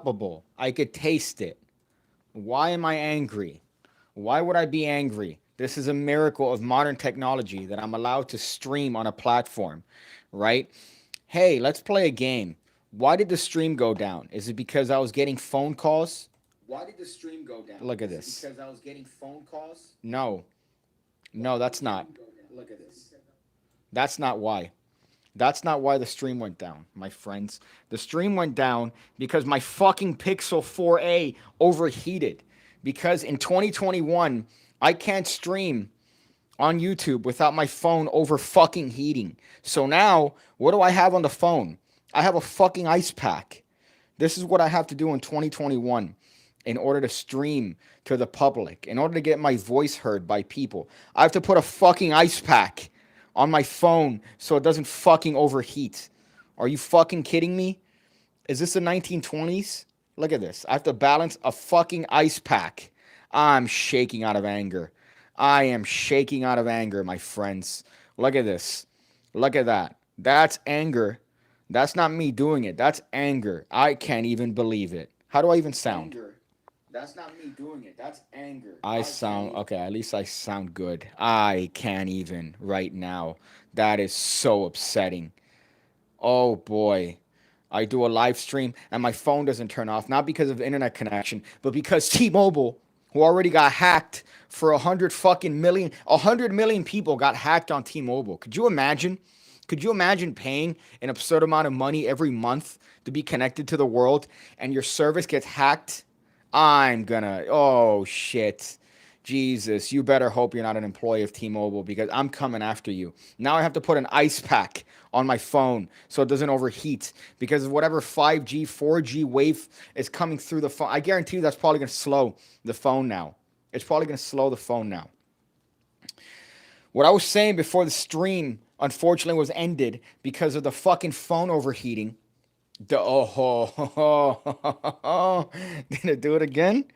palpable. I could taste it. Why am I angry? Why would I be angry? This is a miracle of modern technology that I'm allowed to stream on a platform, right? Hey, let's play a game. Why did the stream go down? Is it because I was getting phone calls? Why did the stream go down? Look at Is it this. because I was getting phone calls? No, Why no, did the that's not. stream go down? Look at this. That's not why. That's not why the stream went down, my friends. The stream went down because my fucking Pixel 4a overheated. Because in 2021, I can't stream on YouTube without my phone over fucking heating. So now, what do I have on the phone? I have a fucking ice pack. This is what I have to do in 2021 in order to stream to the public, in order to get my voice heard by people. I have to put a fucking ice pack on my phone so it doesn't fucking overheat. Are you fucking kidding me? Is this the 1920s? Look at this. I have to balance a fucking ice pack. I'm shaking out of anger. I am shaking out of anger, my friends. Look at this. Look at that. That's anger. That's not me doing it. That's anger. I can't even believe it. How do I even sound? Anger. That's not me doing it. That's anger. I I can't sound even. okay. At least I sound good. I can't even right now. That is so upsetting. Oh boy. I do a live stream and my phone doesn't turn off, not because of internet connection, but because T-Mobile, who already got hacked for 100 million people got hacked on T-Mobile. Could you imagine? Could you imagine paying an absurd amount of money every month to be connected to the world and your service gets hacked? Oh shit. Jesus, you better hope you're not an employee of T-Mobile because I'm coming after you. Now I have to put an ice pack on my phone so it doesn't overheat because of whatever 5G, 4G wave is coming through the phone. I guarantee you that's probably going to slow the phone now. It's probably going to slow the phone now. What I was saying before the stream unfortunately was ended because of the fucking phone overheating. Gonna do it again?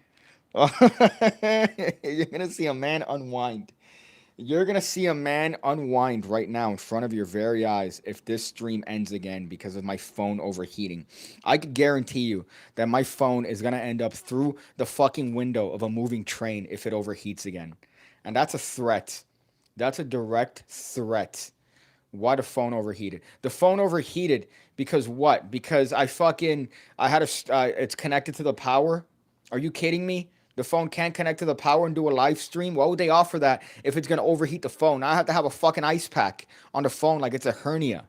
You're gonna see a man unwind. You're gonna see a man unwind right now in front of your very eyes if this stream ends again because of my phone overheating. I could guarantee you that my phone is gonna end up through the fucking window of a moving train if it overheats again. And that's a threat. That's a direct threat. Why the phone overheated? The phone overheated because what? Because I had it's connected to the power. Are you kidding me? The phone can't connect to the power and do a live stream. Why would they offer that if it's gonna overheat the phone? Now I have to have a fucking ice pack on the phone like it's a hernia.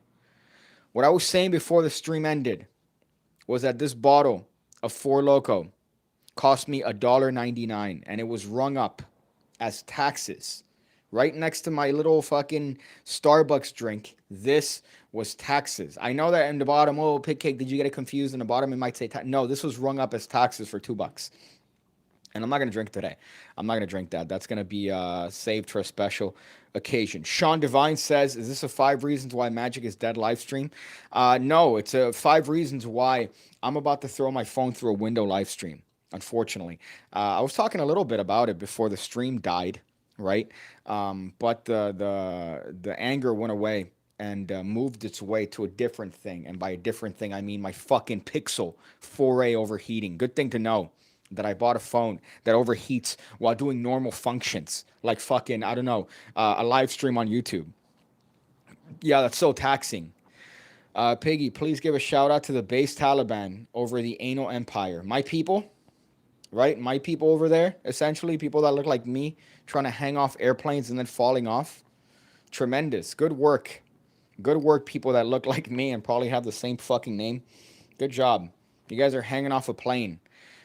What I was saying before the stream ended was that this bottle of Four Loco cost me $1.99 and it was rung up as taxes right next to my little fucking Starbucks drink. This was taxes. I know that in the bottom, oh, pig cake, did you get it confused? In the bottom, it might say no. This was rung up as taxes for $2, and I'm not gonna drink today. I'm not gonna drink that. That's gonna be saved for a special occasion. Sean Devine says, "Is this a 5 reasons why Magic is dead live stream?" No, it's a 5 reasons why I'm about to throw my phone through a window live stream. Unfortunately, I was talking a little bit about it before the stream died, right? But the anger went away and moved its way to a different thing. And by a different thing, I mean my fucking Pixel 4a overheating. Good thing to know that I bought a phone that overheats while doing normal functions, like fucking, I don't know, a live stream on YouTube. Yeah, that's so taxing. Piggy, please give a shout out to the base Taliban over the anal empire. My people, right? My people over there, essentially, people that look like me trying to hang off airplanes and then falling off. Tremendous. Good work. Good work, people that look like me and probably have the same fucking name. Good job. You guys are hanging off a plane.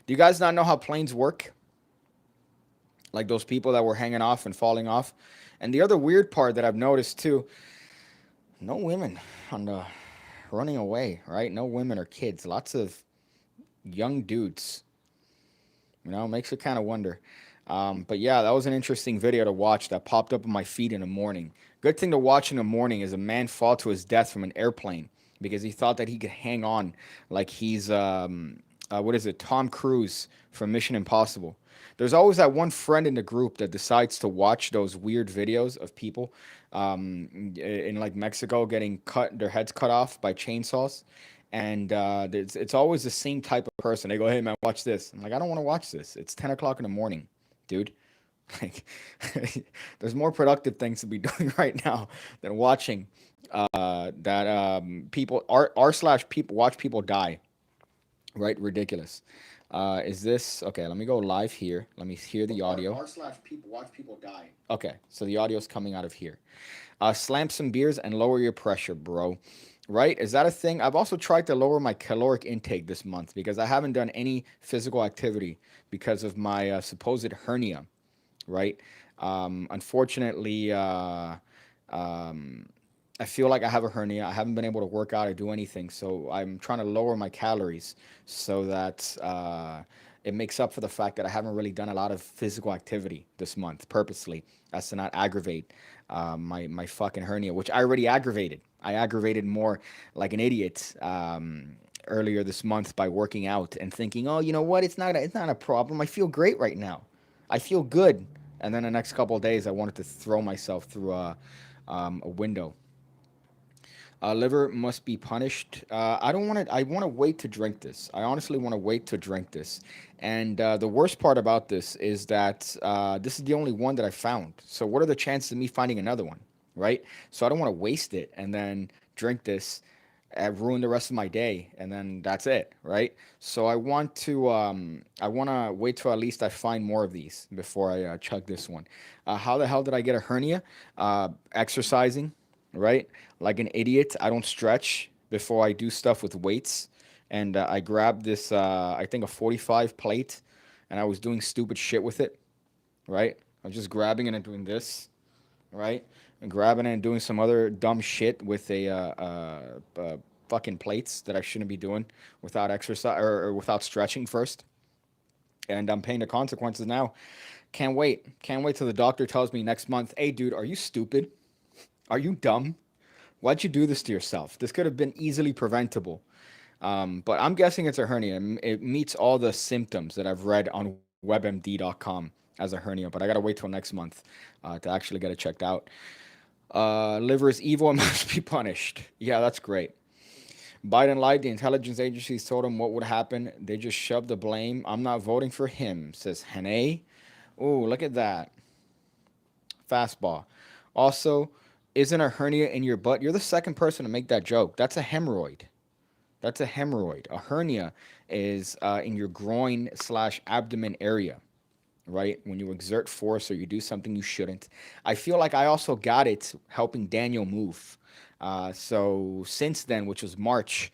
Do you guys not know how planes work? Like those people that were hanging off and falling off. And the other weird part that I've noticed too, no women on the running away, right? No women or kids. Lots of young dudes. Makes you kind of wonder. But yeah, that was an interesting video to watch that popped up on my feed in the morning. Good thing to watch in the morning is a man fall to his death from an airplane because he thought that he could hang on like he's what is it, Tom Cruise from Mission Impossible. There's always that one friend in the group that decides to watch those weird videos of people in like Mexico getting their heads cut off by chainsaws, and it's always the same type of person. They go, "Hey man, watch this." I'm like, "I don't want to watch this. It's 10 o'clock in the morning, dude." Like, there's more productive things to be doing right now than watching that people r slash people watch people die. Right? Ridiculous. Is this okay? Let me go live here. Let me hear the audio. R slash people watch people die. Okay, so the audio's coming out of here. Slam some beers and lower your pressure, bro. Right? Is that a thing? I've also tried to lower my caloric intake this month because I haven't done any physical activity because of my supposed hernia. Right? Unfortunately, um, I feel like I have a hernia. I haven't been able to work out or do anything, so I'm trying to lower my calories so that it makes up for the fact that I haven't really done a lot of physical activity this month purposely, as to not aggravate my fucking hernia, which I already aggravated. I aggravated more like an idiot earlier this month by working out and thinking, oh, you know what? It's not a problem. I feel great right now. I feel good. And then the next couple of days, I wanted to throw myself through a window. Liver must be punished. I don't want to. I want to wait to drink this. I honestly want to wait to drink this. And the worst part about this is that this is the only one that I found. So what are the chances of me finding another one, right? So I don't want to waste it and then drink this, ruin the rest of my day, and then that's it, right? So I want to wait till at least I find more of these before I chug this one. How the hell did I get a hernia? Exercising, right? Like an idiot, I don't stretch before I do stuff with weights. And I grabbed this, I think a 45 plate, and I was doing stupid shit with it, right? I was just grabbing it and doing this, right? And grabbing it and doing some other dumb shit with fucking plates that I shouldn't be doing without exercise or without stretching first. And I'm paying the consequences now. Can't wait. Can't wait till the doctor tells me next month, hey, dude, are you stupid? Are you dumb? Why'd you do this to yourself? This could have been easily preventable. But I'm guessing it's a hernia. It meets all the symptoms that I've read on webmd.com as a hernia, but I gotta wait till next month to actually get it checked out. Liver is evil and must be punished. Yeah, that's great. Biden lied. The intelligence agencies told him what would happen. They just shoved the blame. I'm not voting for him, says Hene. Oh, look at that. Fastball. Also, isn't a hernia in your butt? You're the second person to make that joke. That's a hemorrhoid. That's a hemorrhoid. A hernia is in your groin slash abdomen area, right? When you exert force or you do something you shouldn't. I feel like I also got it helping Daniel move. So since then, which was March,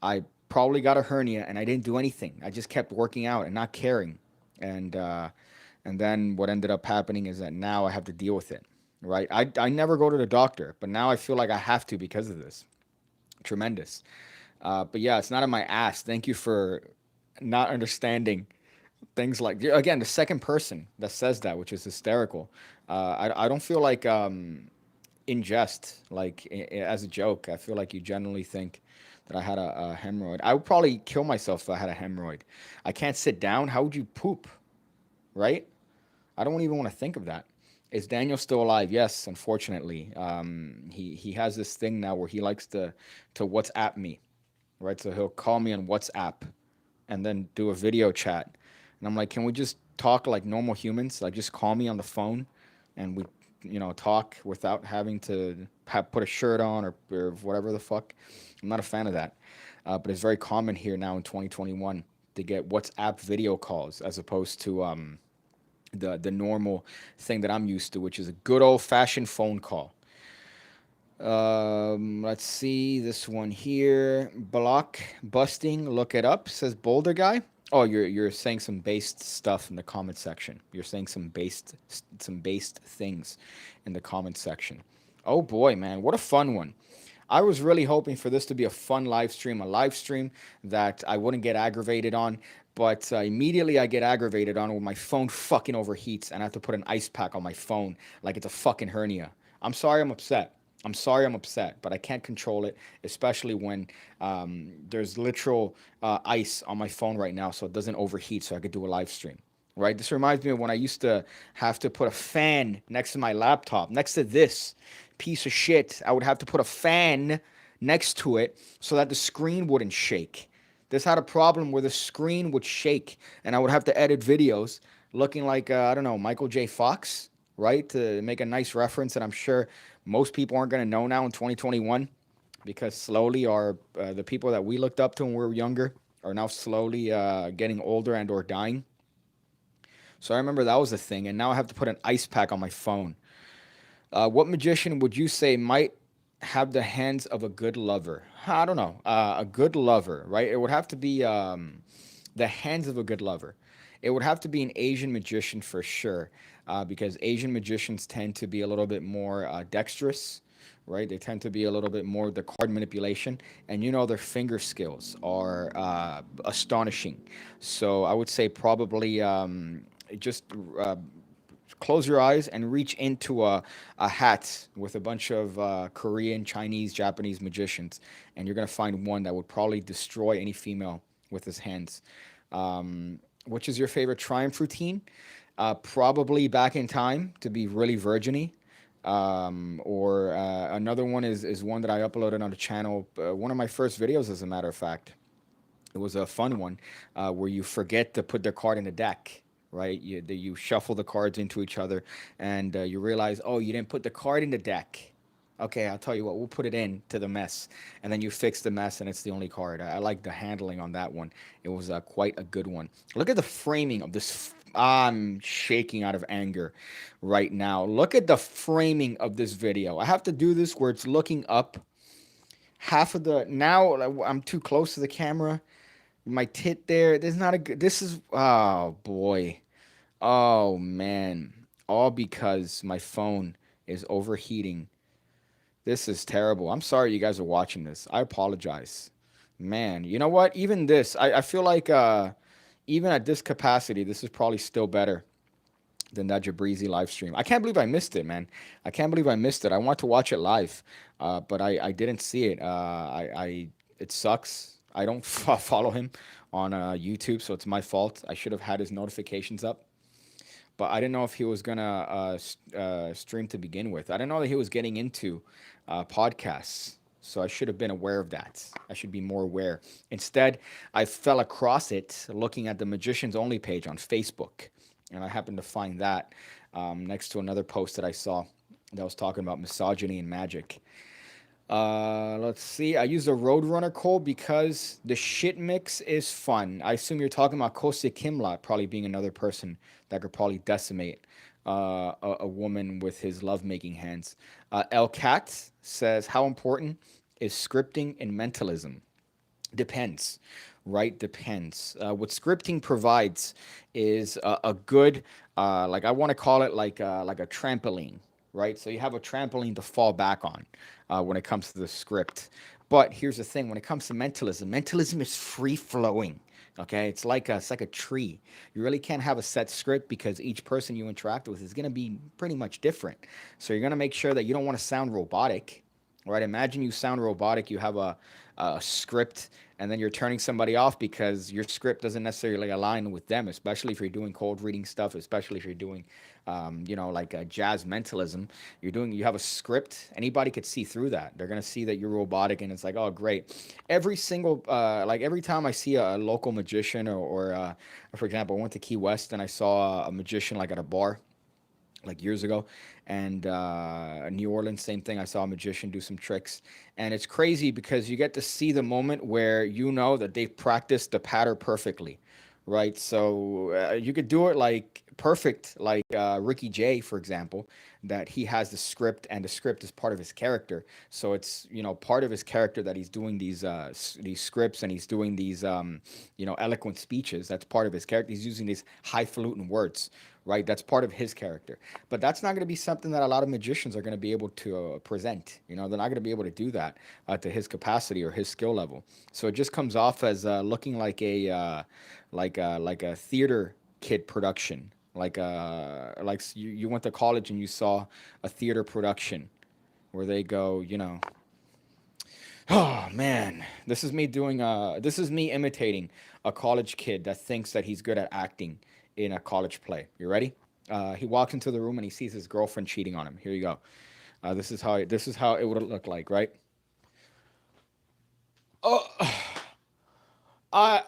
I probably got a hernia and I didn't do anything. I just kept working out and not caring. And uh, and then what ended up happening is that now I have to deal with it, right? I never go to the doctor, but now I feel like I have to because of this. Tremendous. But yeah, it's not in my ass. Thank you for not understanding things like again the second person that says that, which is hysterical. I don't feel like in jest, like as a joke. I feel like you generally think that I had a hemorrhoid. I would probably kill myself if I had a hemorrhoid. I can't sit down. How would you poop? Right? I don't even want to think of that. Is Daniel still alive? Yes, unfortunately. He has this thing now where he likes to WhatsApp me, right? So he'll call me on WhatsApp and then do a video chat. And I'm like, can we just talk like normal humans? Like just call me on the phone and we, talk without having to put a shirt on or whatever the fuck. I'm not a fan of that. But it's very common here now in 2021 to get WhatsApp video calls as opposed to the normal thing that I'm used to, which is a good old fashioned phone call. Let's see this one here. Block busting. Look it up. Says Boulder guy. Oh, you're saying some based stuff in the comment section. You're saying some based things in the comment section. Oh boy, man, what a fun one. I was really hoping for this to be a fun a live stream that I wouldn't get aggravated on, but immediately I get aggravated on when my phone fucking overheats and I have to put an ice pack on my phone like it's a fucking hernia. I'm sorry, I'm upset. I'm sorry, I'm upset, but I can't control it, especially when there's literal ice on my phone right now, so it doesn't overheat, so I could do a live stream. Right? This reminds me of when I used to have to put a fan next to my laptop, next to this piece of shit. I would have to put a fan next to it so that the screen wouldn't shake. This had a problem where the screen would shake, and I would have to edit videos looking like, I don't know, Michael J. Fox, right? To make a nice reference that I'm sure most people aren't going to know now in 2021, because slowly the people that we looked up to when we were younger are now slowly getting older and or dying. So I remember that was a thing, and now I have to put an ice pack on my phone. What magician would you say might have the hands of a good lover? I don't know. A good lover, right? It would have to be the hands of a good lover. It would have to be an Asian magician for sure, because Asian magicians tend to be a little bit more dexterous, right? They tend to be a little bit more the card manipulation, and their finger skills are astonishing. So I would say probably just uh, close your eyes and reach into a hat with a bunch of Korean, Chinese, Japanese magicians, and you're gonna find one that would probably destroy any female with his hands. Which is your favorite triumph routine? Probably back in time to be really virginy. Or another one is one that I uploaded on the channel. One of my first videos, as a matter of fact. It was a fun one where you forget to put their card in the deck, right? You shuffle the cards into each other, and you realize, oh, you didn't put the card in the deck. Okay, I'll tell you what, we'll put it in to the mess, and then you fix the mess, and it's the only card. I like the handling on that one. It was quite a good one. Look at the framing of this. I'm shaking out of anger right now. Look at the framing of this video. I have to do this where it's looking up. Half of the now I'm too close to the camera, my tit there. There's not a good. This is oh boy, oh man, all because my phone is overheating. This is terrible. I'm sorry you guys are watching this. I apologize, man. You know what? Even this, I feel like even at this capacity, this is probably still better than that Jabrizi live stream. I can't believe I missed it, man. I can't believe I missed it. I want to watch it live, but I didn't see it. It sucks. I don't follow him on YouTube, so it's my fault. I should have had his notifications up, but I didn't know if he was gonna stream to begin with. I didn't know that he was getting into podcasts. So I should have been aware of that. I should be more aware. Instead, I fell across it looking at the Magicians Only page on Facebook, and I happened to find that next to another post that I saw that was talking about misogyny and magic. Let's see. I use a Roadrunner Cole because the shit mix is fun. I assume you're talking about Kosya Kimlat probably being another person that could probably decimate a woman with his lovemaking hands. El Cat says, how important is scripting and mentalism? Depends, right? Depends. What scripting provides is a good, like I want to call it like a trampoline, right? So you have a trampoline to fall back on when it comes to the script. But here's the thing: when it comes to mentalism, mentalism is free flowing. Okay, it's like a tree. You really can't have a set script because each person you interact with is going to be pretty much different. So you're going to make sure that you don't want to sound robotic, right? Imagine you sound robotic. You have a script, and then you're turning somebody off because your script doesn't necessarily align with them, especially if you're doing cold reading stuff, especially if you're doing, like jazz mentalism. You have a script. Anybody could see through that. They're gonna see that you're robotic, and it's like, oh, great. Every single, like every time I see a local magician, or for example, I went to Key West and I saw a magician like at a bar like years ago, and New Orleans, same thing. I saw a magician do some tricks, and it's crazy because you get to see the moment where you know that they've practiced the pattern perfectly, right? So you could do it like perfect, like Ricky Jay, for example, that he has the script, and the script is part of his character. So it's part of his character that he's doing these scripts, and he's doing these eloquent speeches. That's part of his character. He's using these highfalutin words, right? That's part of his character. But that's not going to be something that a lot of magicians are going to be able to present. They're not going to be able to do that to his capacity or his skill level. So it just comes off as looking like a theater kid production. Like you went to college and you saw a theater production where they go, oh man, this is me imitating a college kid that thinks that he's good at acting in a college play. You ready? He walks into the room and he sees his girlfriend cheating on him. Here you go. This is how it would look like, right? Uh, I,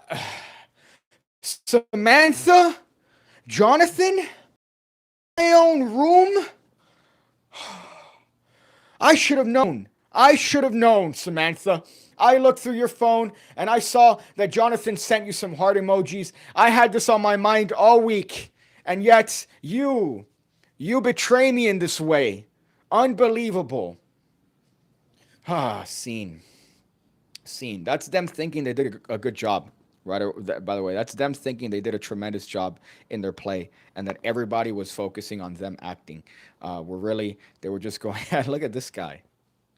Samantha, Jonathan, my own room. I should have known. I should have known, Samantha. I looked through your phone and I saw that Jonathan sent you some heart emojis. I had this on my mind all week. And yet, you betray me in this way. Unbelievable. Ah, scene. Scene. That's them thinking they did a good job. Right. By the way, that's them thinking they did a tremendous job in their play, and that everybody was focusing on them acting. They were just going. Look at this guy.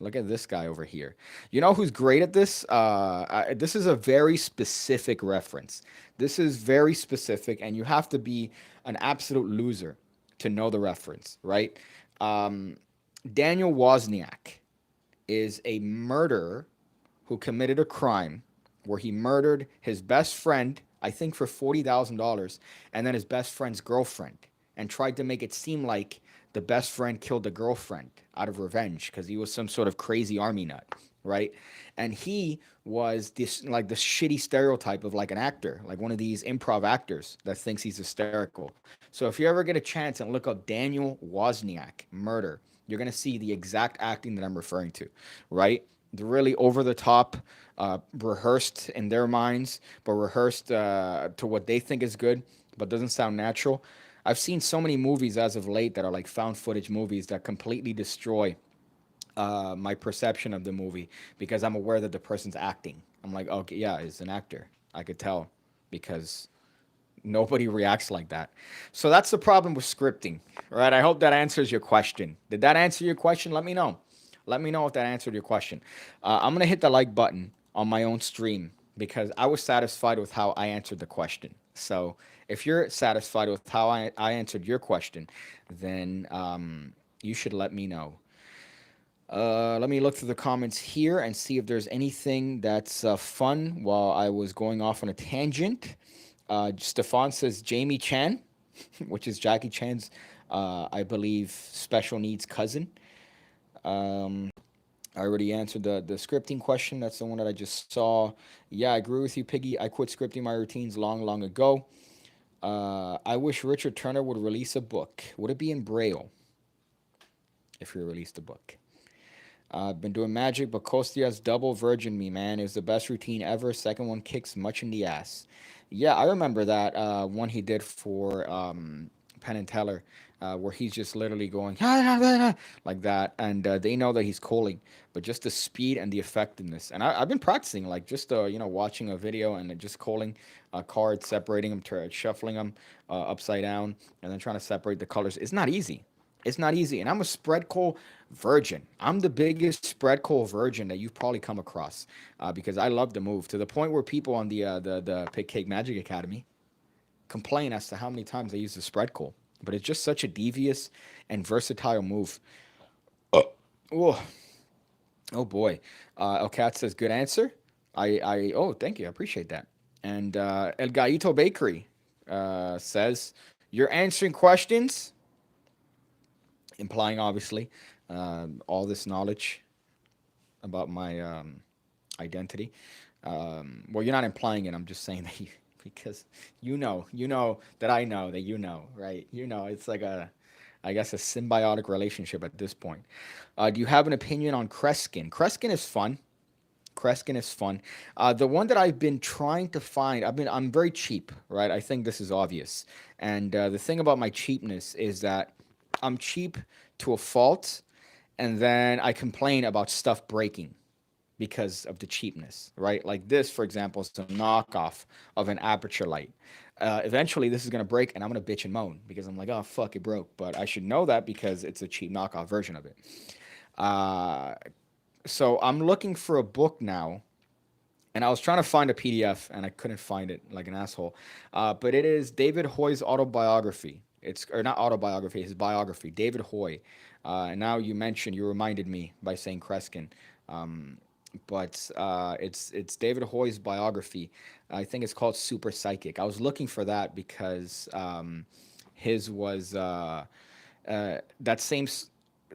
Look at this guy over here. You know who's great at this? This is a very specific reference. This is very specific, and you have to be an absolute loser to know the reference, right? Um, Daniel Wozniak is a murderer who committed a crime where he murdered his best friend, I think for $40,000, and then his best friend's girlfriend, and tried to make it seem like the best friend killed the girlfriend out of revenge because he was some sort of crazy army nut, right? And he was this like the shitty stereotype of like an actor, like one of these improv actors that thinks he's hysterical. So if you ever get a chance and look up Daniel Wozniak murder, you're gonna see the exact acting that I'm referring to, right? The really over the top, rehearsed in their minds, but rehearsed to what they think is good, but doesn't sound natural. I've seen so many movies as of late that are like found footage movies that completely destroy my perception of the movie because I'm aware that the person's acting. I'm like, okay, yeah, it's an actor. I could tell because nobody reacts like that. So that's the problem with scripting, right? I hope that answers your question. Did that answer your question? Let me know. Let me know if that answered your question. I'm gonna hit the like button on my own stream because I was satisfied with how I answered the question. So if you're satisfied with how I answered your question, then you should let me know. Let me look through the comments here and see if there's anything that's fun while I was going off on a tangent. Stefan says Jamie Chan, which is Jackie Chan's, I believe, special needs cousin. Um, I already answered the scripting question. That's the one that I just saw. Yeah, I agree with you, Piggy. I quit scripting my routines long, long ago. I wish Richard Turner would release a book. Would it be in Braille if he released a book? I've been doing magic, but Costia's double virgin me, man. It was the best routine ever. Second one kicks much in the ass. Yeah, I remember that one he did for Penn and Teller, where he's just literally going like that, and they know that he's calling, but just the speed and the effectiveness. And I've been practicing, like just watching a video and just calling cards, separating them, shuffling them upside down, and then trying to separate the colors. It's not easy. It's not easy. And I'm a spread call virgin. I'm the biggest spread call virgin that you've probably come across because I love the move to the point where people on the Pig Magic Academy complain as to how many times they use the spread call. But it's just such a devious and versatile move. Oh, oh boy. El Cat says, good answer. Oh, thank you. I appreciate that. And El Gaito Bakery says, you're answering questions, implying obviously all this knowledge about my identity. Well, you're not implying it. I'm just saying that you, because you know that I know that you know, right? It's like I guess, a symbiotic relationship at this point. Do you have an opinion on Kreskin? Kreskin is fun. Kreskin is fun. The one that I've been trying to find, I'm very cheap, right? I think this is obvious. And the thing about my cheapness is that I'm cheap to a fault, and then I complain about stuff breaking because of the cheapness, right? Like this, for example, is a knockoff of an aperture light. Eventually, this is gonna break, and I'm gonna bitch and moan because I'm like, oh fuck, it broke. But I should know that because it's a cheap knockoff version of it. Uh, so I'm looking for a book now, and I was trying to find a PDF, and I couldn't find it like an asshole. But it is David Hoy's autobiography. It's or not autobiography, his biography, David Hoy. And now you reminded me by saying Kreskin. Um, but it's David Hoy's biography. I think it's called Super Psychic. I was looking for that because his was that same.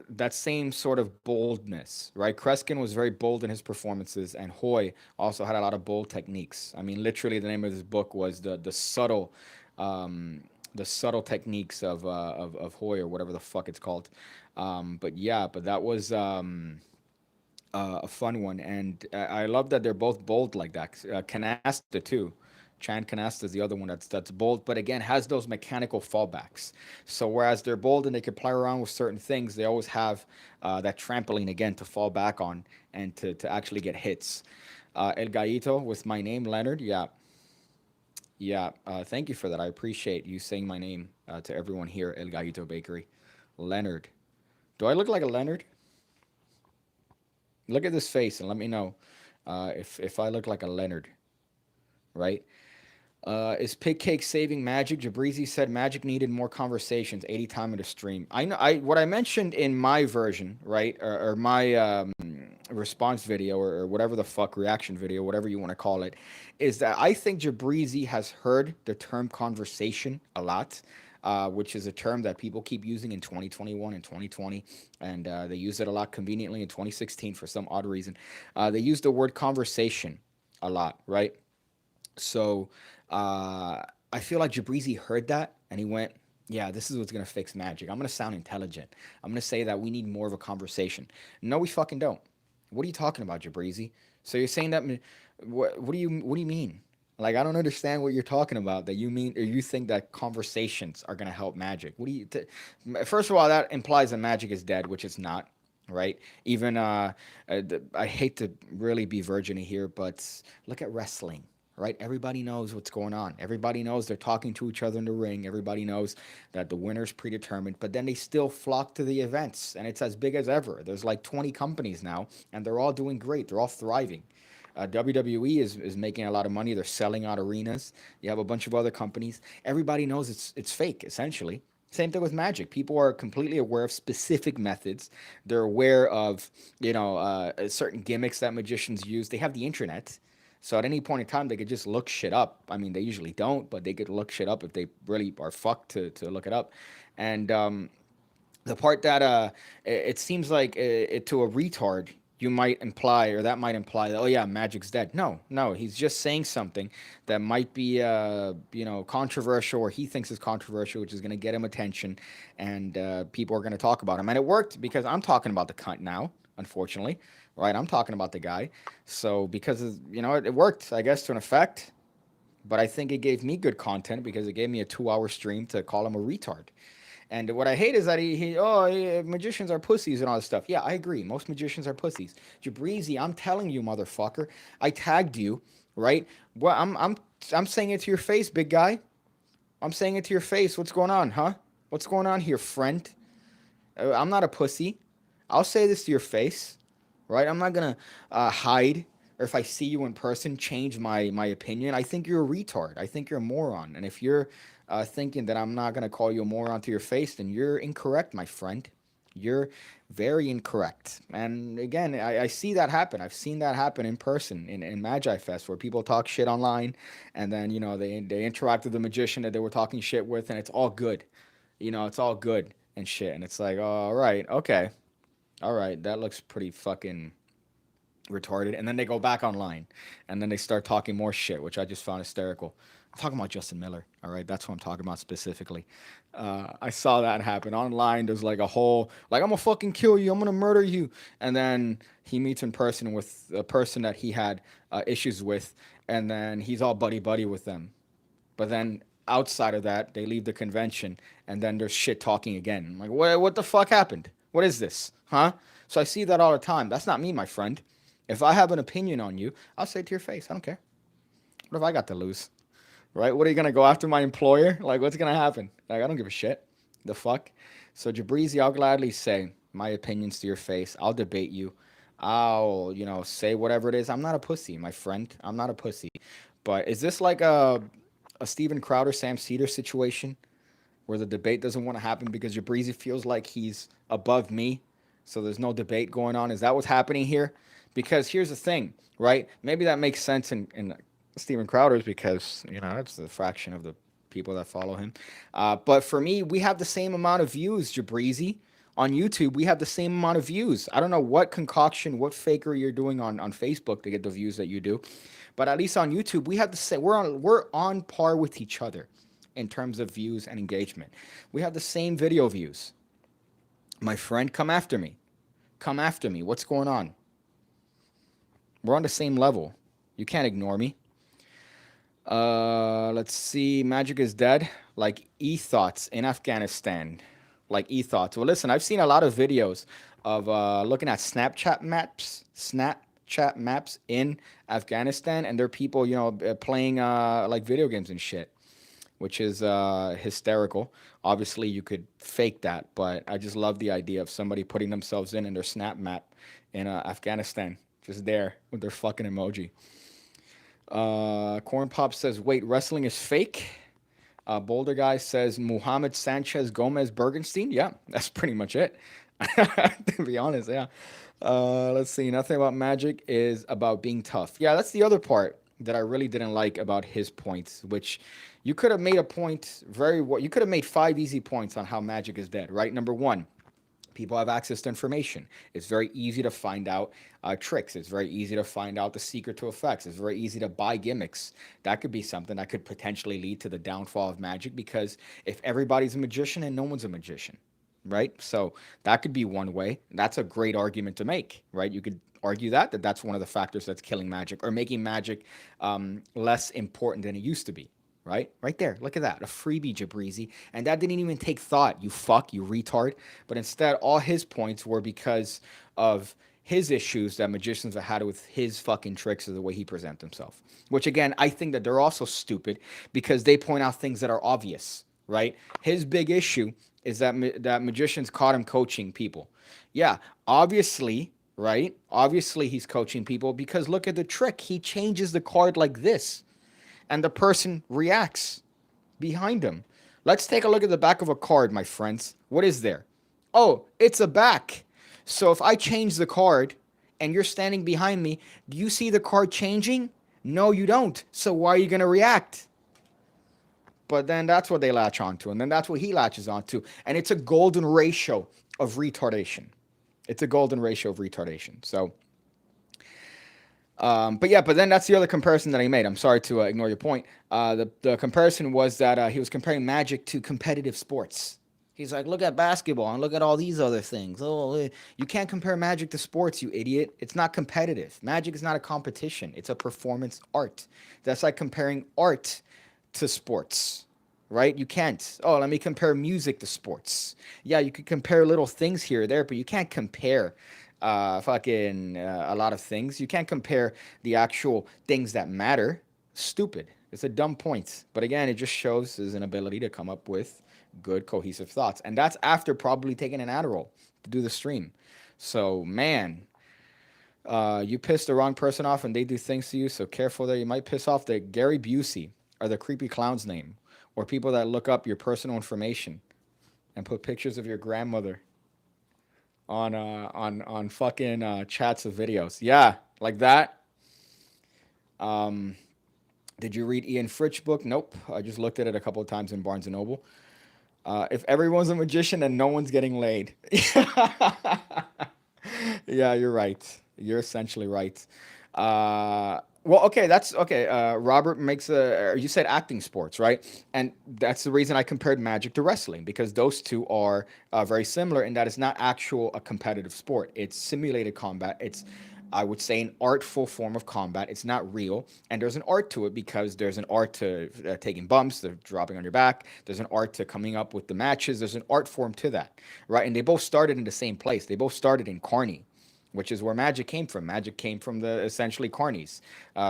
that same sort of boldness, right? Kreskin was very bold in his performances, and Hoy also had a lot of bold techniques. I mean, literally, the name of this book was um, the subtle techniques of Hoy, or whatever the fuck it's called. But yeah, but that was a fun one, and I love that they're both bold like that. Canasta too. Chan Canasta is the other one that's bold, but again has those mechanical fallbacks. So whereas they're bold and they can play around with certain things, they always have that trampoline again to fall back on and to actually get hits. El Gallito with my name, Leonard. Yeah, yeah. Thank you for that. I appreciate you saying my name to everyone here, El Gallito Bakery. Leonard. Do I look like a Leonard? Look at this face and let me know if I look like a Leonard, right? Is Pig Cake saving Magic? Jabrizi said Magic needed more conversations. 80 time in the stream. I know. I what I mentioned in my version, right, or my response video, or whatever the fuck reaction video, whatever you want to call it, is that I think Jabrizi has heard the term conversation a lot. Which is a term that people keep using in 2021 and 2020, and they use it a lot conveniently in 2016 for some odd reason. They use the word conversation a lot, right? So I feel like Jabrizi heard that and he went, "Yeah, this is what's gonna fix Magic. I'm gonna sound intelligent. I'm gonna say that we need more of a conversation." No, we fucking don't. What are you talking about, Jabrizi? So you're saying that? What do you mean? Like, I don't understand what you're talking about. That you mean, or you think that conversations are gonna help Magic? What do you? First of all, that implies that Magic is dead, which it's not, right? Even I hate to really be virgin here, but look at wrestling, right? Everybody knows what's going on. Everybody knows they're talking to each other in the ring. Everybody knows that the winner's predetermined, but then they still flock to the events, and it's as big as ever. There's like 20 companies now, and they're all doing great. They're all thriving. WWE is making a lot of money. They're selling out arenas. You have a bunch of other companies. Everybody knows it's fake, essentially. Same thing with Magic. People are completely aware of specific methods. They're aware of certain gimmicks that magicians use. They have the internet, so at any point in time they could just look shit up. I mean, they usually don't, but they could look shit up if they really are fucked to look it up. And the part that it seems like to a retard you might imply, or that might imply that, oh yeah, Magic's dead. No, no, he's just saying something that might be controversial, or he thinks is controversial, which is going to get him attention, and people are going to talk about him. And it worked, because I'm talking about the cunt now, unfortunately, right? I'm talking about the guy. So because it worked, I guess, to an effect. But I think it gave me good content, because it gave me a 2-hour stream to call him a retard. And what I hate is that magicians are pussies and all this stuff. Yeah, I agree. Most magicians are pussies. Jabrizi, I'm telling you, motherfucker. I tagged you, right? Well, I'm saying it to your face, big guy. I'm saying it to your face. What's going on, huh? What's going on here, friend? I'm not a pussy. I'll say this to your face, right? I'm not gonna hide, or if I see you in person, change my opinion. I think you're a retard. I think you're a moron. And if you're thinking that I'm not gonna call you a moron to your face, then you're incorrect, my friend. You're very incorrect. And again, I see that happen. I've seen that happen in person in Magi Fest, where people talk shit online, and then they interact with the magician that they were talking shit with, and it's all good. It's all good and shit. And it's like, oh, all right, okay, all right, that looks pretty fucking retarded. And then they go back online, and then they start talking more shit, which I just found hysterical. I'm talking about Justin Miller. All right, that's what I'm talking about specifically. I saw that happen online. There's like a whole, like, I'm gonna fucking kill you, I'm gonna murder you, and then he meets in person with a person that he had issues with, and then he's all buddy buddy with them. But then outside of that, they leave the convention, and then there's shit talking again. I'm like, what the fuck happened? What is this? Huh? So I see that all the time. That's not me, my friend. If I have an opinion on you, I'll say it to your face. I don't care. What have I got to lose? Right? What are you gonna go after my employer? Like, what's gonna happen? Like, I don't give a shit. The fuck? So Jabrizi, I'll gladly say my opinions to your face. I'll debate you. I'll, say whatever it is. I'm not a pussy, my friend. I'm not a pussy. But is this like a Steven Crowder, Sam Cedar situation, where the debate doesn't want to happen because Jabrizi feels like he's above me, so there's no debate going on? Is that what's happening here? Because here's the thing, right? Maybe that makes sense in Steven Crowder's, because that's the fraction of the people that follow him. But for me, we have the same amount of views, Jabrizi. On YouTube, we have the same amount of views. I don't know what concoction, what fakery you're doing on Facebook to get the views that you do, but at least on YouTube, we have the same. We're on par with each other in terms of views and engagement. We have the same video views. My friend, come after me. Come after me. What's going on? We're on the same level. You can't ignore me. Let's see. Magic is dead. Like e-thoughts in Afghanistan. Like e-thoughts. Well, listen, I've seen a lot of videos of looking at Snapchat maps in Afghanistan, and there are people, playing like video games and shit, which is hysterical. Obviously, you could fake that, but I just love the idea of somebody putting themselves in their Snap map in Afghanistan, just there with their fucking emoji. Corn Pop says, "Wait, wrestling is fake." Boulder Guy says, "Muhammad Sanchez Gomez Bergenstein." Yeah, that's pretty much it. To be honest, yeah. Let's see. Nothing about magic is about being tough. Yeah, that's the other part that I really didn't like about his points, which you could have made a point very well. You could have made 5 easy points on how magic is dead, right? Number one, people have access to information. It's very easy to find out tricks. It's very easy to find out the secret to effects. It's very easy to buy gimmicks. That could be something that could potentially lead to the downfall of magic, because if everybody's a magician and no one's a magician, right? So that could be one way. That's a great argument to make, right? You could argue that that's one of the factors that's killing magic or making magic less important than it used to be. Right there. Look at that. A freebie, Jabrizi. And that didn't even take thought. You fuck, you retard. But instead, all his points were because of his issues that magicians have had with his fucking tricks or the way he presents himself. Which, again, I think that they're also stupid because they point out things that are obvious, right? His big issue is that magicians caught him coaching people. Yeah, obviously, right? Obviously, he's coaching people because look at the trick. He changes the card like this, and the person reacts behind him. Let's take a look at the back of a card, my friends. What is there? Oh, it's a back. So if I change the card and you're standing behind me, do you see the card changing? No, you don't. So why are you going to react? But then that's what they latch onto, and then that's what he latches onto. And it's a golden ratio of retardation. It's a golden ratio of retardation. So, but then that's the other comparison that I made. I'm sorry to ignore your point. The comparison was that he was comparing magic to competitive sports. He's like, look at basketball and look at all these other things. Oh, you can't compare magic to sports, you idiot. It's not competitive. Magic is not a competition. It's a performance art. That's like comparing art to sports, right? You can't. Oh, let me compare music to sports. Yeah, you could compare little things here or there, but you can't compare a lot of things. You can't compare the actual things that matter. Stupid. It's a dumb point. But again, it just shows his inability to come up with good cohesive thoughts. And that's after probably taking an Adderall to do the stream. So, man, you piss the wrong person off and they do things to you. So careful there. You might piss off the Gary Busey or the creepy clown's name, or people that look up your personal information and put pictures of your grandmother on fucking chats of videos. Yeah, like that. Um, did you read Ian Fritsch book? Nope. I just looked at it a couple of times in Barnes and Noble. If everyone's a magician, then no one's getting laid. Yeah, you're right. You're essentially right. Well, okay, that's okay. Robert makes you said acting sports, right? And that's the reason I compared magic to wrestling, because those two are very similar in that it's not actual a competitive sport. It's simulated combat. It's, I would say, an artful form of combat. It's not real, and there's an art to it because there's an art to taking bumps, to dropping on your back. There's an art to coming up with the matches. There's an art form to that, right? And they both started in the same place. They both started in Carney, which is where magic came from. Magic came from the essentially carnies,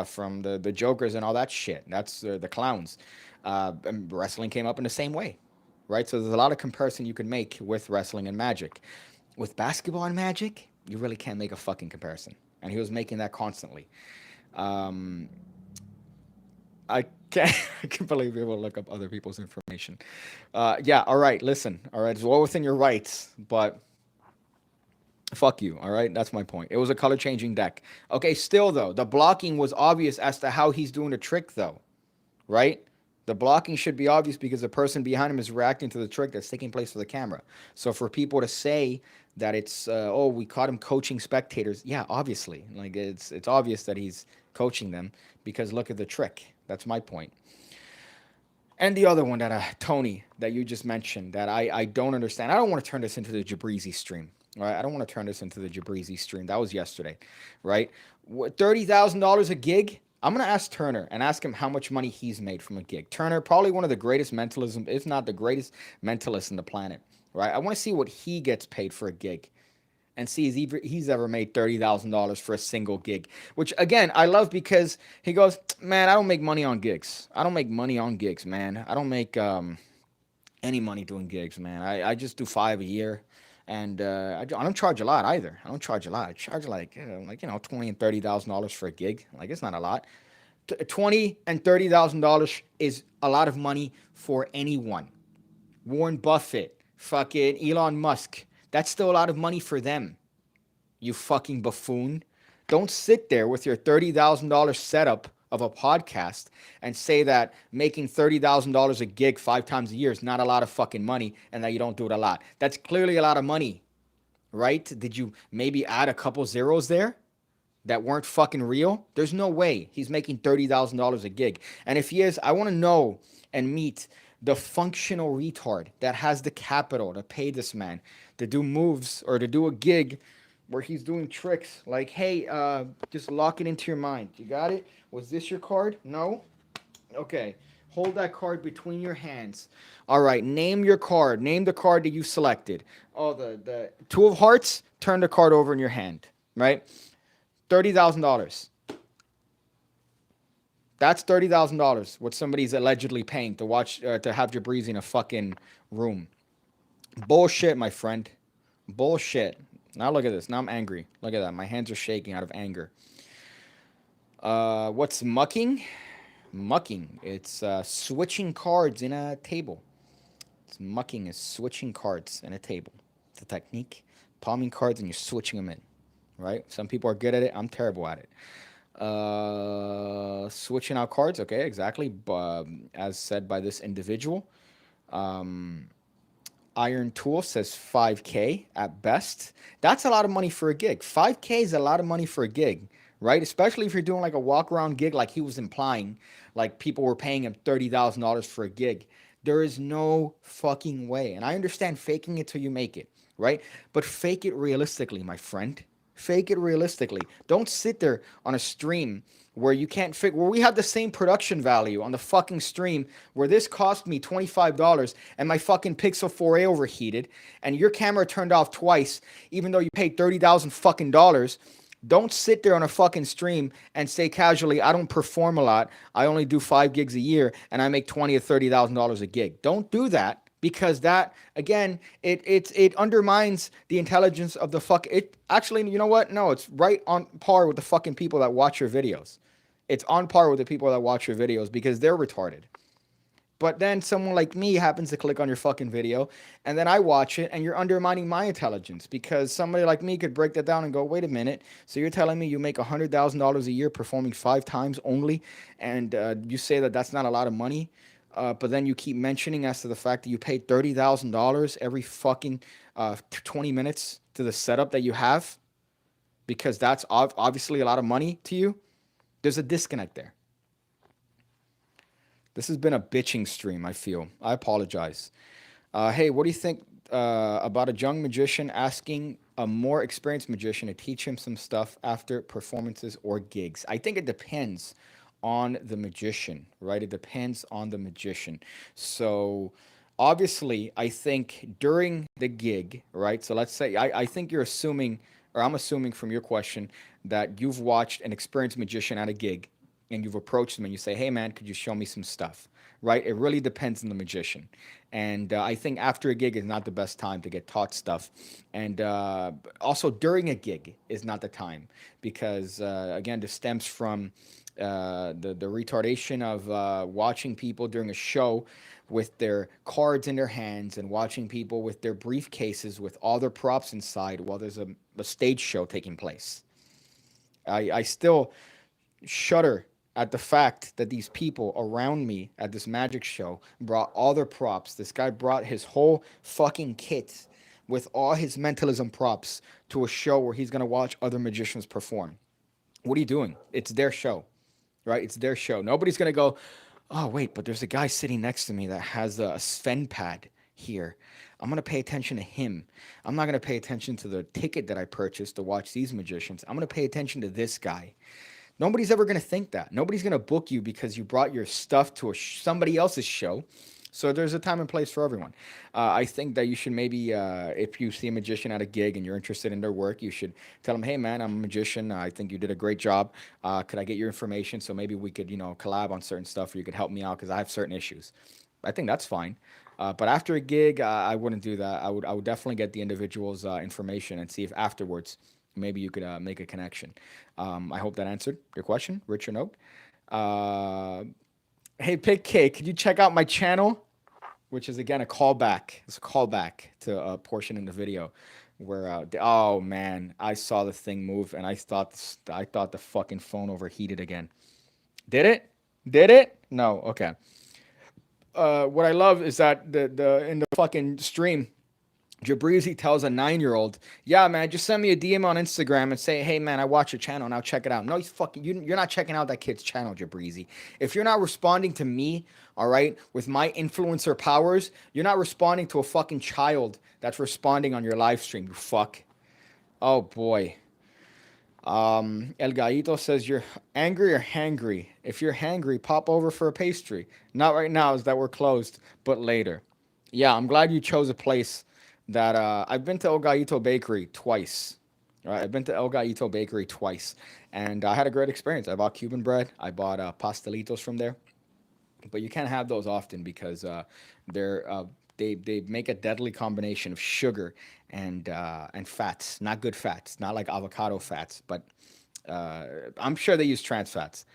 from the jokers and all that shit. That's the clowns. And wrestling came up in the same way, right? So there's a lot of comparison you can make with wrestling and magic. With basketball and magic, you really can't make a fucking comparison. And he was making that constantly. Um, I can't, I can't believe you're able to look up other people's information. Yeah, all right, listen. All right, it's well within your rights, but fuck you, all right? That's my point. It was a color changing deck. Okay, still though, the blocking was obvious as to how he's doing the trick though, right? The blocking should be obvious because the person behind him is reacting to the trick that's taking place for the camera. So for people to say that it's oh, we caught him coaching spectators, yeah, obviously, like it's obvious that he's coaching them because look at the trick. That's my point. And the other one that Tony that you just mentioned that I don't understand. I don't want to turn this into the Jabrizi stream. Right? I don't want to turn this into the Jabrizi stream. That was yesterday, right? $30,000 a gig. I'm gonna ask Turner and ask him how much money he's made from a gig. Turner, probably one of the greatest mentalism, if not the greatest mentalist in the planet, right? I want to see what he gets paid for a gig and see if he's ever made $30,000 for a single gig. Which again, I love because he goes, man, I don't make money on gigs. I don't make money on gigs, man. I don't make any money doing gigs, man. I just do 5 a year, and I don't charge a lot either. I don't charge a lot. I charge like $20,000 and $30,000 for a gig. Like it's not a lot. $20,000 and $30,000 is a lot of money for anyone. Warren Buffett, fucking Elon Musk. That's still a lot of money for them. You fucking buffoon. Don't sit there with your $30,000 setup of a podcast and say that making $30,000 a gig 5 times a year is not a lot of fucking money and that you don't do it a lot. That's clearly a lot of money, right? Did you maybe add a couple zeros there that weren't fucking real? There's no way he's making $30,000 a gig. And if he is, I want to know and meet the functional retard that has the capital to pay this man to do moves or to do a gig where he's doing tricks like, hey, just lock it into your mind. You got it? Was this your card? No? Okay. Hold that card between your hands. All right. Name your card. Name the card that you selected. Oh, the two of hearts. Turn the card over in your hand. Right? $30,000. That's $30,000. What somebody's allegedly paying to watch to have Jabrizi in a fucking room. Bullshit, my friend. Bullshit. Now look at this. Now I'm angry. Look at that. My hands are shaking out of anger. What's mucking? Mucking. It's switching cards in a table. It's mucking is switching cards in a table. It's a technique. Palming cards and you're switching them in. Right? Some people are good at it. I'm terrible at it. Switching out cards. Okay, exactly. As said by this individual. Iron Tool says 5K at best. That's a lot of money for a gig. 5K is a lot of money for a gig, right? Especially if you're doing like a walk around gig, like he was implying, like people were paying him $30,000 for a gig. There is no fucking way. And I understand faking it till you make it, right? But fake it realistically, my friend. Fake it realistically. Don't sit there on a stream where you can't figure where we have the same production value on the fucking stream where this cost me $25 and my fucking Pixel 4a overheated and your camera turned off twice even though you paid 30,000 fucking dollars. Don't sit there on a fucking stream and say casually, I don't perform a lot. I only do 5 gigs a year and I make $20,000 or $30,000 a gig. Don't do that because that again, it undermines the intelligence of the fuck. It actually, you know what? No, it's right on par with the fucking people that watch your videos. It's on par with the people that watch your videos because they're retarded. But then someone like me happens to click on your fucking video and then I watch it and you're undermining my intelligence because somebody like me could break that down and go, wait a minute. So you're telling me you make $100,000 a year performing 5 times only and you say that that's not a lot of money? But then you keep mentioning as to the fact that you paid $30,000 every fucking 20 minutes to the setup that you have because that's obviously a lot of money to you. There's a disconnect there. This has been a bitching stream, I feel. I apologize. Hey, what do you think about a young magician asking a more experienced magician to teach him some stuff after performances or gigs? I think it depends on the magician, right? It depends on the magician. So obviously, I think during the gig, right? So let's say I think you're assuming, or I'm assuming from your question, that you've watched an experienced magician at a gig and you've approached them and you say, hey man, could you show me some stuff? Right? It really depends on the magician. And I think after a gig is not the best time to get taught stuff. And also during a gig is not the time because, again, this stems from the retardation of watching people during a show with their cards in their hands and watching people with their briefcases with all their props inside while there's a stage show taking place. I still shudder at the fact that these people around me at this magic show brought all their props. This guy brought his whole fucking kit with all his mentalism props to a show where he's gonna watch other magicians perform. What are you doing? It's their show, right? It's their show. Nobody's gonna go, oh wait, but there's a guy sitting next to me that has a Sven pad here. I'm gonna pay attention to him. I'm not gonna pay attention to the ticket that I purchased to watch these magicians. I'm gonna pay attention to this guy. Nobody's ever going to think that. Nobody's going to book you because you brought your stuff to somebody else's show. So there's a time and place for everyone. I think that you should maybe, if you see a magician at a gig and you're interested in their work, you should tell them, "Hey, man, I'm a magician. I think you did a great job. Could I get your information so maybe we could, collab on certain stuff, or you could help me out because I have certain issues." I think that's fine. But after a gig, I wouldn't do that. I would definitely get the individual's information and see if afterwards maybe you could make a connection. I hope that answered your question, rich or note. Uh, hey, pigcakee, could you check out my channel? Which is again a callback. It's a callback to a portion in the video where oh man, I saw the thing move and I thought the fucking phone overheated again. Did it? Did it? No. Okay. What I love is that the in the fucking stream, Jabrizi tells a 9-year-old, "Yeah, man, just send me a DM on Instagram and say, hey, man, I watch your channel and I'll check it out." No, you're not checking out that kid's channel, Jabrizi. If you're not responding to me, all right, with my influencer powers, you're not responding to a fucking child that's responding on your live stream. You fuck. Oh boy. El Gaito says you're angry or hangry. If you're hangry, pop over for a pastry. Not right now, is that we're closed, but later. Yeah, I'm glad you chose a place that I've been to El Gaito Bakery twice. Right, I've been to El Gaito Bakery twice, and I had a great experience. I bought Cuban bread. I bought pastelitos from there, but you can't have those often because they're they make a deadly combination of sugar and fats, not good fats, not like avocado fats, but I'm sure they use trans fats.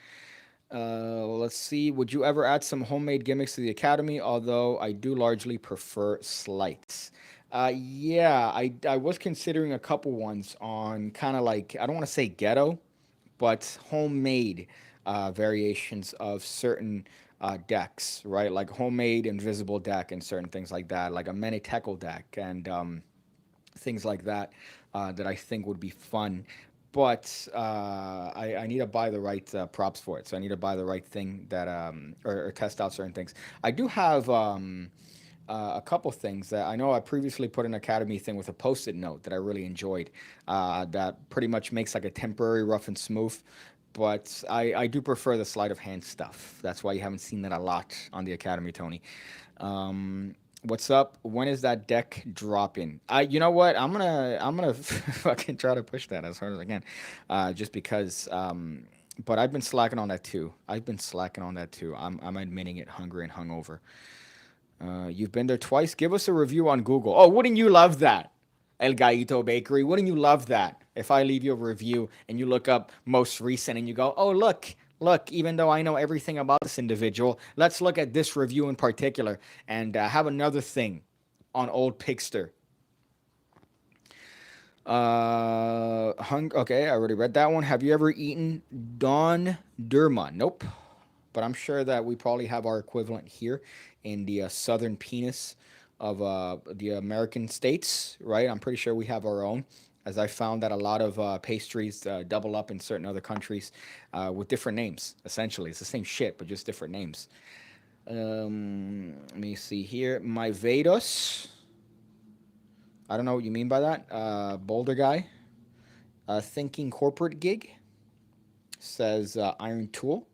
Let's see. Would you ever add some homemade gimmicks to the academy? Although I do largely prefer slights. Yeah, I was considering a couple ones on kind of like I don't want to say ghetto, but homemade variations of certain decks, right? Like homemade invisible deck and certain things like that, like a Menitekel deck and things like that that I think would be fun. But I need to buy the right props for it. So I need to buy the right thing that or test out certain things. I do have a couple things that I know I previously put an Academy thing with a post-it note that I really enjoyed. That pretty much makes like a temporary rough and smooth. But I do prefer the sleight of hand stuff. That's why you haven't seen that a lot on the Academy, Tony. What's up? When is that deck dropping? You know what? I'm gonna fucking try to push that as hard as I can, just because. But I've been slacking on that too. I've been slacking on that too. I'm admitting it, hungry and hungover. You've been there twice. Give us a review on Google. Oh, wouldn't you love that? El Gaito Bakery. Wouldn't you love that? If I leave you a review and you look up most recent and you go, oh, look, even though I know everything about this individual, let's look at this review in particular and have another thing on Old Pigster. Okay, I already read that one. Have you ever eaten Don Durma? Nope. But I'm sure that we probably have our equivalent here in the southern penis of the American states, right? I'm pretty sure we have our own, as I found that a lot of pastries double up in certain other countries with different names. Essentially, it's the same shit, but just different names. Let me see here. My Vedos. I don't know what you mean by that. Boulder guy. Thinking corporate gig says Iron Tool.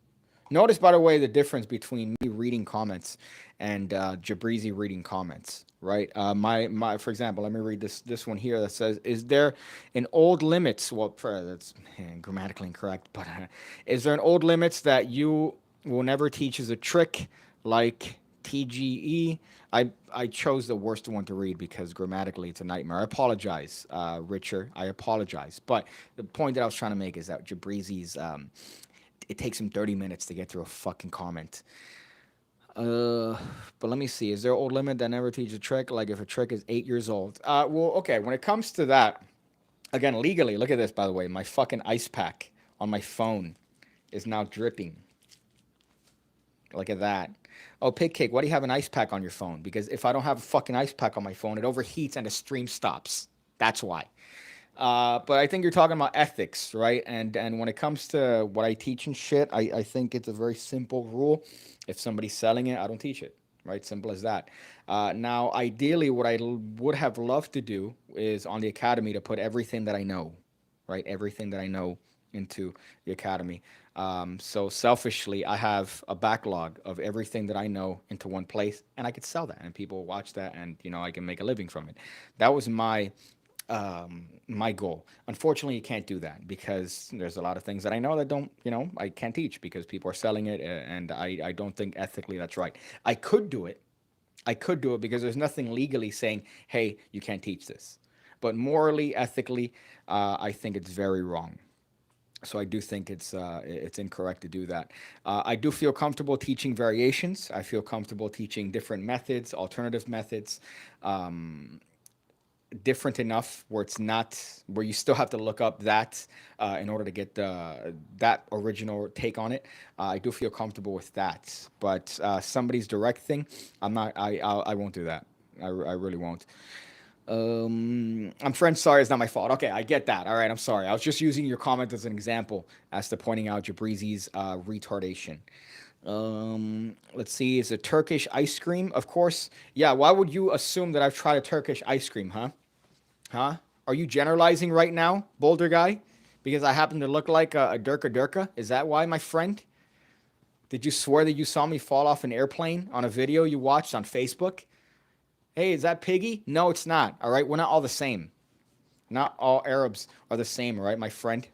Notice, by the way, the difference between me reading comments and Jabrizi reading comments, right? For example, let me read this one here that says, "Is there an old limits?" Well, that's grammatically incorrect, but is there an old limits that you will never teach as a trick like TGE? I chose the worst one to read because grammatically it's a nightmare. I apologize, Richard. I apologize, but the point that I was trying to make is that Jabrizi's it takes him 30 minutes to get through a fucking comment. But let me see. Is there an old limit that never teaches a trick? Like if a trick is 8 years old? Well, okay. When it comes to that, again, legally, look at this, by the way. My fucking ice pack on my phone is now dripping. Look at that. Oh, Pigcake, why do you have an ice pack on your phone? Because if I don't have a fucking ice pack on my phone, it overheats and the stream stops. That's why. But I think you're talking about ethics, right? And when it comes to what I teach and shit, I think it's a very simple rule. If somebody's selling it, I don't teach it, right? Simple as that. Now, ideally, what would have loved to do is on the academy to put everything that I know, right? Everything that I know into the academy. So selfishly, I have a backlog of everything that I know into one place, and I could sell that, and people watch that, and I can make a living from it. That was my goal. Unfortunately, you can't do that because there's a lot of things that I know that don't, I can't teach because people are selling it, and I don't think ethically that's right. I could do it. I could do it because there's nothing legally saying, hey, you can't teach this. But morally, ethically, I think it's very wrong. So I do think it's incorrect to do that. I do feel comfortable teaching variations. I feel comfortable teaching different methods, alternative methods. Um, Different enough where it's not where you still have to look up that in order to get that original take on it. I do feel comfortable with that, but somebody's direct thing, I'm not. I won't do that. I really won't. I'm French. Sorry, it's not my fault. Okay, I get that. All right, I'm sorry. I was just using your comment as an example as to pointing out Jabrizi's retardation. Let's see. Is it Turkish ice cream? Of course. Yeah. Why would you assume that I've tried a Turkish ice cream, huh? Huh? Are you generalizing right now, Boulder guy? Because I happen to look like a Durka Durka? Is that why, my friend? Did you swear that you saw me fall off an airplane on a video you watched on Facebook? Hey, is that Piggy? No, it's not. All right, we're not all the same. Not all Arabs are the same, all right, my friend?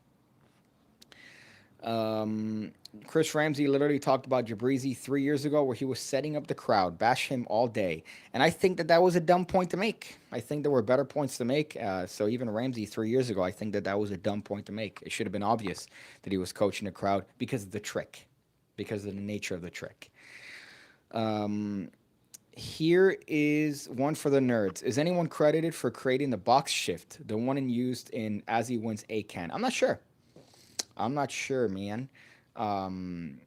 Um, Chris Ramsey literally talked about Jabrizi 3 years ago, where he was setting up the crowd, bash him all day, and I think that that was a dumb point to make. I think there were better points to make. So even Ramsey 3 years ago, I think that that was a dumb point to make. It should have been obvious that he was coaching the crowd because of the trick, because of the nature of the trick. Um, Here is one for the nerds. Is anyone credited for creating the box shift, the one used in As He Wins A Can? I'm not sure. I'm not sure, man. Um,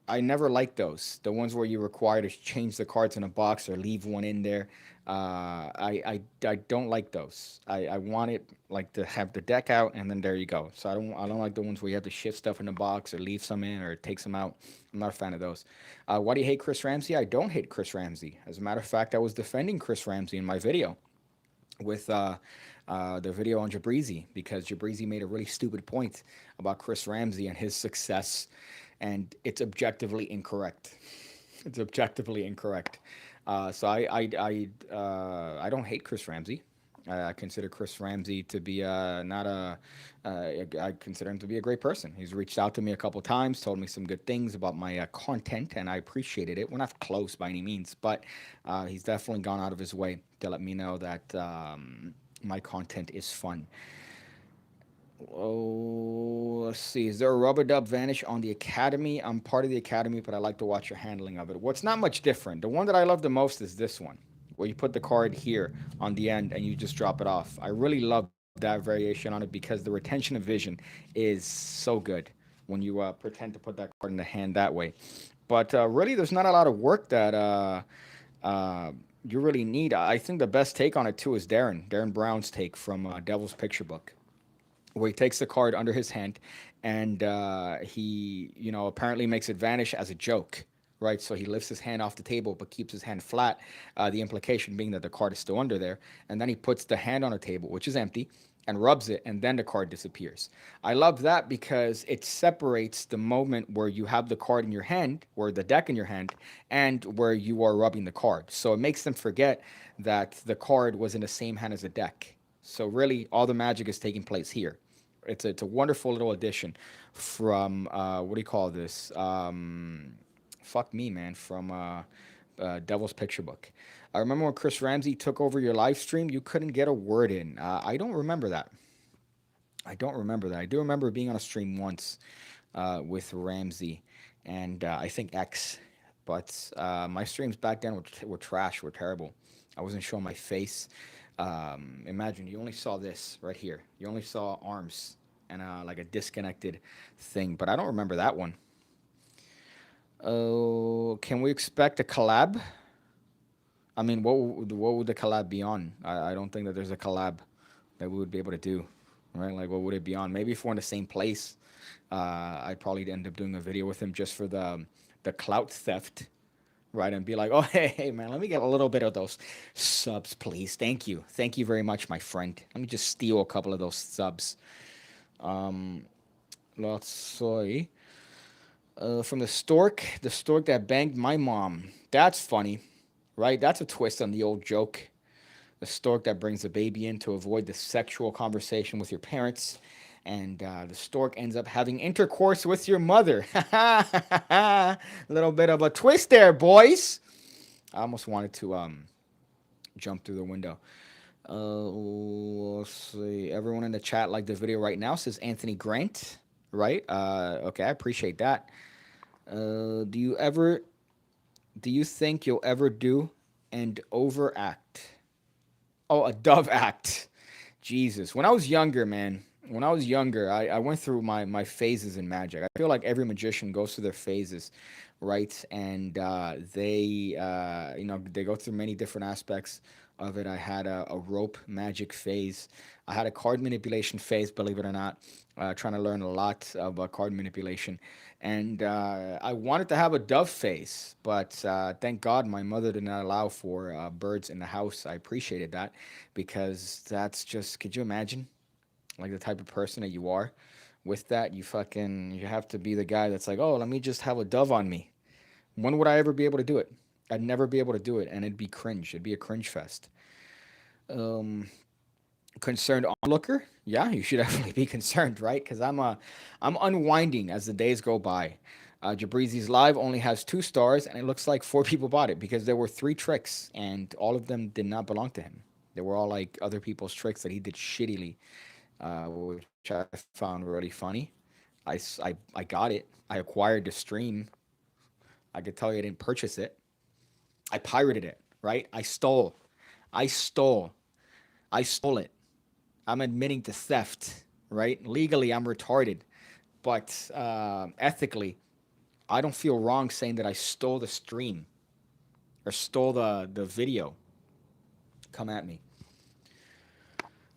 I never liked those. The ones where you're required to change the cards in a box or leave one in there. I don't like those. I want it like to have the deck out and then there you go. So I don't like the ones where you have to shift stuff in the box or leave some in or take some out. I'm not a fan of those. Why do you hate Chris Ramsey? I don't hate Chris Ramsey. As a matter of fact, I was defending Chris Ramsey in my video with the video on Jabrizi because Jabrizi made a really stupid point about Chris Ramsey and his success, and it's objectively incorrect. It's objectively incorrect. So I don't hate Chris Ramsey. I consider Chris Ramsey to be not a. I consider him to be a great person. He's reached out to me a couple times, told me some good things about my content, and I appreciated it. We're not close by any means, but he's definitely gone out of his way to let me know that my content is fun. Oh, let's see. Is there a rubber dub vanish on the Academy? I'm part of the Academy, but I like to watch your handling of it. Well, it's not much different. The one that I love the most is this one, where you put the card here on the end and you just drop it off. I really love that variation on it because the retention of vision is so good when you pretend to put that card in the hand that way. But really, there's not a lot of work that you really need. I think the best take on it, too, is Darren Brown's take from Devil's Picture Book, where he takes the card under his hand and he, apparently makes it vanish as a joke, right? So he lifts his hand off the table but keeps his hand flat. The implication being that the card is still under there. And then he puts the hand on a table, which is empty, and rubs it, and then the card disappears. I love that because it separates the moment where you have the card in your hand, or the deck in your hand, and where you are rubbing the card. So it makes them forget that the card was in the same hand as the deck. So really, all the magic is taking place here. It's a wonderful little addition from what do you call this? Fuck me, man. From Devil's Picture Book. I remember when Chris Ramsey took over your live stream, you couldn't get a word in. I don't remember that. I don't remember that. I do remember being on a stream once with Ramsey and I think X, but my streams back then were trash, were terrible. I wasn't showing my face. Imagine you only saw this right here. You only saw arms and like a disconnected thing, but I don't remember that one. Can we expect a collab? I mean, what would the collab be on? I don't think that there's a collab that we would be able to do, right? Like, what would it be on? Maybe if we're in the same place, I'd probably end up doing a video with him just for the clout theft, right? And be like, oh, hey, man, let me get a little bit of those subs, please. Thank you very much, my friend. Let me just steal a couple of those subs. Um, let's see. From the stork that banged my mom. That's funny, right? That's a twist on the old joke. The stork that brings the baby in to avoid the sexual conversation with your parents, and the stork ends up having intercourse with your mother. A little bit of a twist there, boys. I almost wanted to jump through the window. Let's see. Everyone in the chat like the video right now, says Anthony Grant. Right? Okay, I appreciate that. Do you ever? Do you think you'll ever do and overact? Oh, a dove act. Jesus. When I was younger, man, when I was younger, I went through my phases in magic. I feel like every magician goes through their phases, right? And they go through many different aspects of it. I had a rope magic phase. I had a card manipulation phase, believe it or not, trying to learn a lot of card manipulation. And I wanted to have a dove phase, but thank God my mother did not allow for birds in the house. I appreciated that because that's just, could you imagine? Like the type of person that you are with that, you have to be the guy that's like, oh, let me just have a dove on me. When would I ever be able to do it? I'd never be able to do it, and it'd be cringe. It'd be a cringe fest. Um, Concerned onlooker? Yeah, you should definitely be concerned, right? Because I'm unwinding as the days go by. Jabrizi's live only has 2 stars, and it looks like 4 people bought it because there were 3 tricks, and all of them did not belong to him. They were all like other people's tricks that he did shittily, which I found really funny. I got it. I acquired the stream. I could tell you I didn't purchase it. I pirated it, right? I stole. I stole it. I'm admitting to theft, right? Legally, I'm retarded, but ethically, I don't feel wrong saying that I stole the stream or stole the video. Come at me.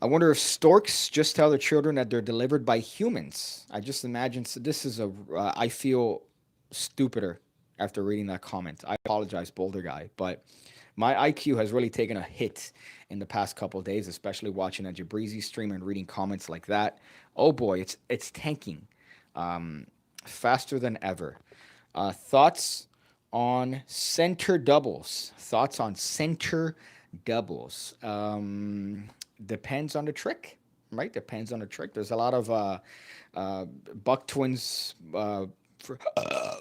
I wonder if storks just tell their children that they're delivered by humans. I just imagine. So this is a. I feel stupider after reading that comment. I apologize, Boulder guy, but my IQ has really taken a hit in the past couple of days, especially watching a Jabrizi stream and reading comments like that. Oh boy, it's tanking, um, faster than ever. Thoughts on center doubles? Thoughts on center doubles? Depends on the trick, right? Depends on the trick. There's a lot of uh, buck twins,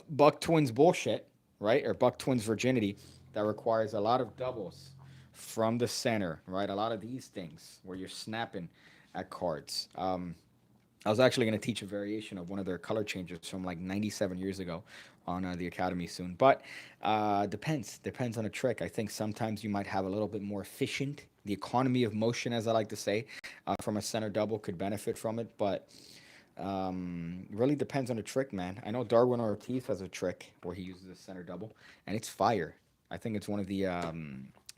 buck twins bullshit, right? Or buck twins virginity that requires a lot of doubles from the center, right? A lot of these things where you're snapping at cards. I was actually going to teach a variation of one of their color changes from like 97 years ago on the academy soon. But depends on a trick. I think sometimes you might have a little bit more efficient. The economy of motion, as I like to say, from a center double could benefit from it. But really depends on the trick, man. I know Darwin Ortiz has a trick where he uses a center double, and it's fire. I think it's one of the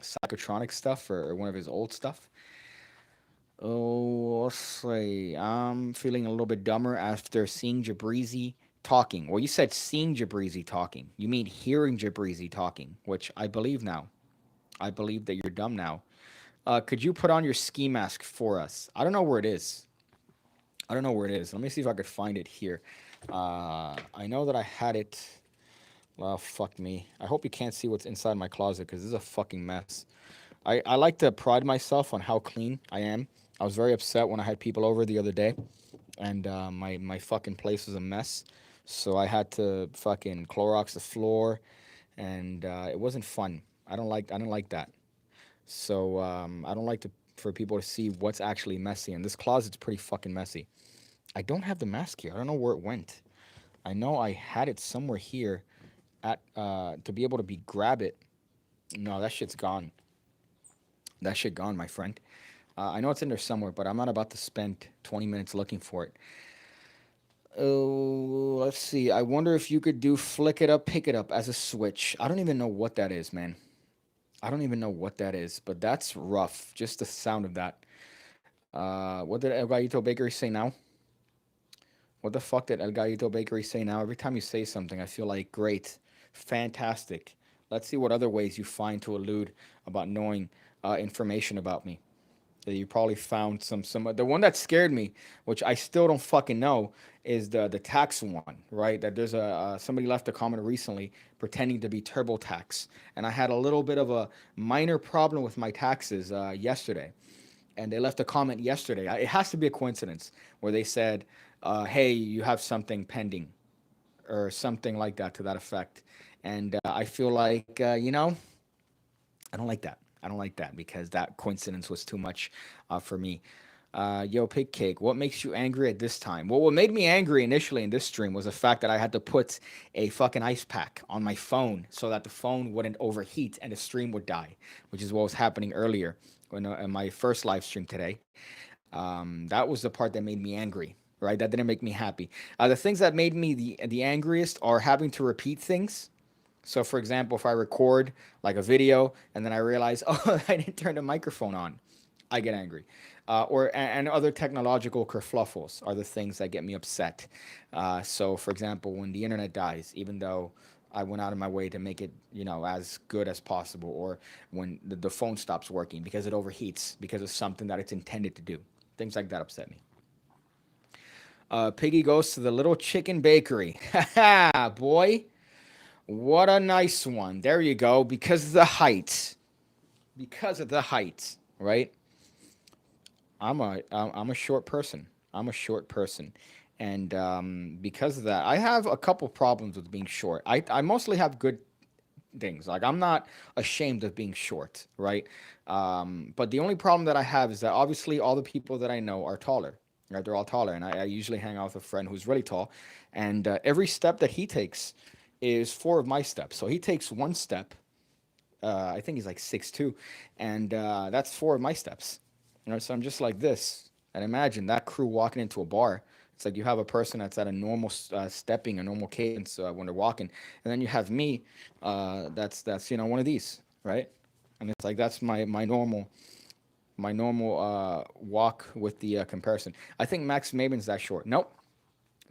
psychotronic stuff or one of his old stuff. Oh, let's see. I'm feeling a little bit dumber after seeing Jabrizi talking. Well, you said seeing Jabrizi talking. You mean hearing Jabrizi talking, which I believe now. I believe that you're dumb now. Could you put on your ski mask for us? I don't know where it is. I don't know where it is. Let me see if I could find it here. I know that I had it. Well, fuck me. I hope you can't see what's inside my closet because this is a fucking mess. I like to pride myself on how clean I am. I was very upset when I had people over the other day, and my fucking place was a mess. So I had to fucking Clorox the floor, and it wasn't fun. I don't like that. So I don't like to for people to see what's actually messy, and this closet's pretty fucking messy. I don't have the mask here. I don't know where it went. I know I had it somewhere here at to be able to be grab it. No, that shit's gone. That shit gone, my friend. I know it's in there somewhere, but I'm not about to spend 20 minutes looking for it. Oh, let's see. I wonder if you could do flick it up, pick it up as a switch. I don't even know what that is, man. I don't even know what that is, but that's rough. Just the sound of that. What did El Gallito Bakery say now? What the fuck did El Gallito Bakery say now? Every time you say something, I feel like great, fantastic. Let's see what other ways you find to allude about knowing information about me. You probably found some. The one that scared me, which I still don't fucking know, is the tax one. Right? That there's a somebody left a comment recently pretending to be TurboTax, and I had a little bit of a minor problem with my taxes yesterday, and they left a comment yesterday. It has to be a coincidence where they said, "Hey, you have something pending," or something like that to that effect, and I feel like I don't like that. I don't like that because that coincidence was too much for me. Yo, Pig Cake, what makes you angry at this time? Well, what made me angry initially in this stream was the fact that I had to put a fucking ice pack on my phone so that the phone wouldn't overheat and the stream would die, which is what was happening earlier when in my first live stream today. That was the part that made me angry. Right, that didn't make me happy. The things that made me the angriest are having to repeat things. So, for example, if I record like a video and then I realize, oh, I didn't turn the microphone on, I get angry. And other technological kerfluffles are the things that get me upset. So, for example, when the internet dies, even though I went out of my way to make it, as good as possible, or when the phone stops working because it overheats because of something that it's intended to do, things like that upset me. Piggy goes to the little chicken bakery. Ha ha, boy. What a nice one. There you go. Because of the height. Because of the height, right? I'm a short person. I'm a short person, and because of that, I have a couple problems with being short. I mostly have good things. Like I'm not ashamed of being short, right? But the only problem that I have is that obviously all the people that I know are taller. Right? They're all taller, and I usually hang out with a friend who's really tall, and every step that he takes is four of my steps. So he takes one step. I think he's like 6'2", and that's four of my steps. So I'm just like this, and imagine that crew walking into a bar. It's like you have a person that's at a normal stepping, a normal cadence when they're walking, and then you have me, that's one of these, right? And it's like that's my normal walk with the comparison. I think Max Maven's that short. Nope.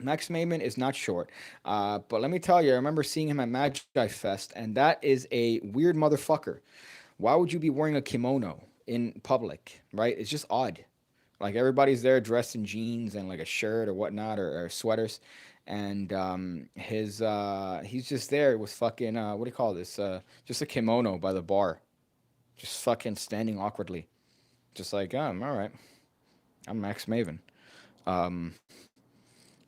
Max Mayman is not short. But let me tell you, I remember seeing him at Magi Fest, and that is a weird motherfucker. Why would you be wearing a kimono in public, right? It's just odd. Like everybody's there dressed in jeans and like a shirt or whatnot or sweaters, and he's just there with fucking what do you call this? Just a kimono by the bar, just fucking standing awkwardly, just like all right, I'm Max Maven. Um,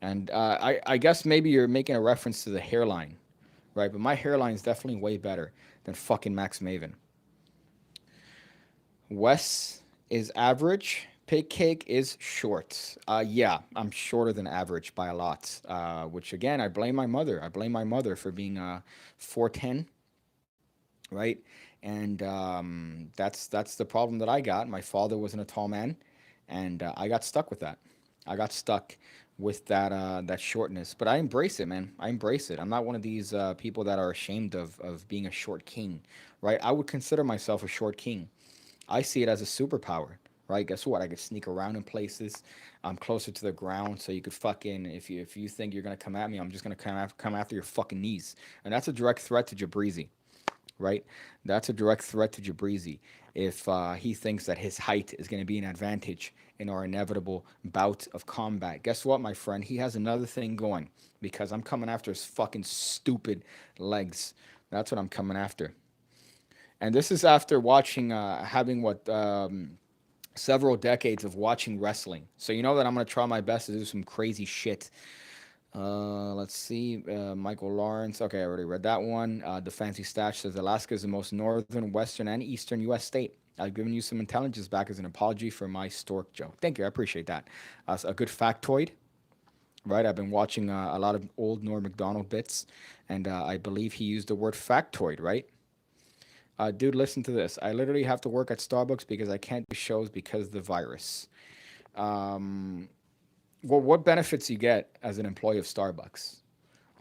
and I guess maybe you're making a reference to the hairline, right? But my hairline is definitely way better than fucking Max Maven. Wes is average. Pig Cake is short. Yeah, I'm shorter than average by a lot. Which again, I blame my mother. I blame my mother for being 4'10", right? And that's the problem that I got. My father wasn't a tall man, and I got stuck with that. I got stuck with that shortness. But I embrace it, man. I embrace it. I'm not one of these people that are ashamed of being a short king, right? I would consider myself a short king. I see it as a superpower, right? Guess what? I could sneak around in places. I'm closer to the ground, so you could fucking if you think you're gonna come at me, I'm just gonna come after your fucking knees, and that's a direct threat to Jabrizi, right? That's a direct threat to Jabrizi if he thinks that his height is going to be an advantage in our inevitable bout of combat. Guess what, my friend? He has another thing going because I'm coming after his fucking stupid legs. That's what I'm coming after. And this is after watching, having several decades of watching wrestling. So you know that I'm gonna try my best to do some crazy shit. Let's see. Michael Lawrence. Okay, I already read that one. The Fancy Stash says Alaska is the most northern, western, and eastern U.S. state. I've given you some intelligence back as an apology for my stork joke. Thank you. I appreciate that. A good factoid, right? I've been watching a lot of old Norm Macdonald bits, and I believe he used the word factoid, right? Dude, listen to this. I literally have to work at Starbucks because I can't do shows because of the virus. Um, well, what benefits you get as an employee of Starbucks?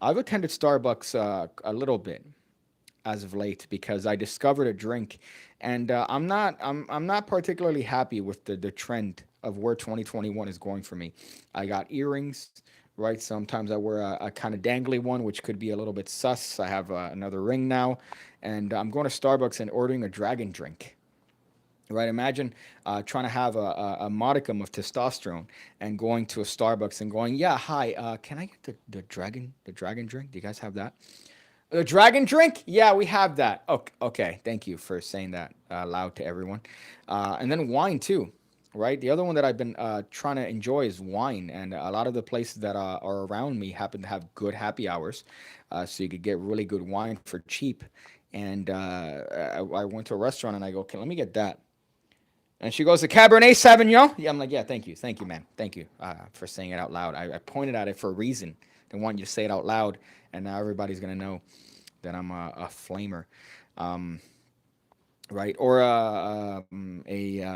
I've attended Starbucks a little bit as of late because I discovered a drink, and I'm not particularly happy with the trend of where 2021 is going for me. I got earrings, right? Sometimes I wear a kind of dangly one, which could be a little bit sus. I have another ring now, and I'm going to Starbucks and ordering a dragon drink. Right, imagine trying to have a modicum of testosterone and going to a Starbucks and going, yeah, hi, can I get the dragon drink? Do you guys have that? The dragon drink? Yeah, we have that. Okay, okay. Thank you for saying that loud to everyone. And then wine too, right? The other one that I've been trying to enjoy is wine, and a lot of the places that are around me happen to have good happy hours, so you could get really good wine for cheap. And I went to a restaurant and I go, okay, let me get that. And she goes, the Cabernet Sauvignon? Yeah, I'm like, yeah, thank you. Thank you, man. Thank you for saying it out loud. I pointed at it for a reason. I want you to say it out loud, and now everybody's going to know that I'm a flamer, um, right? Or a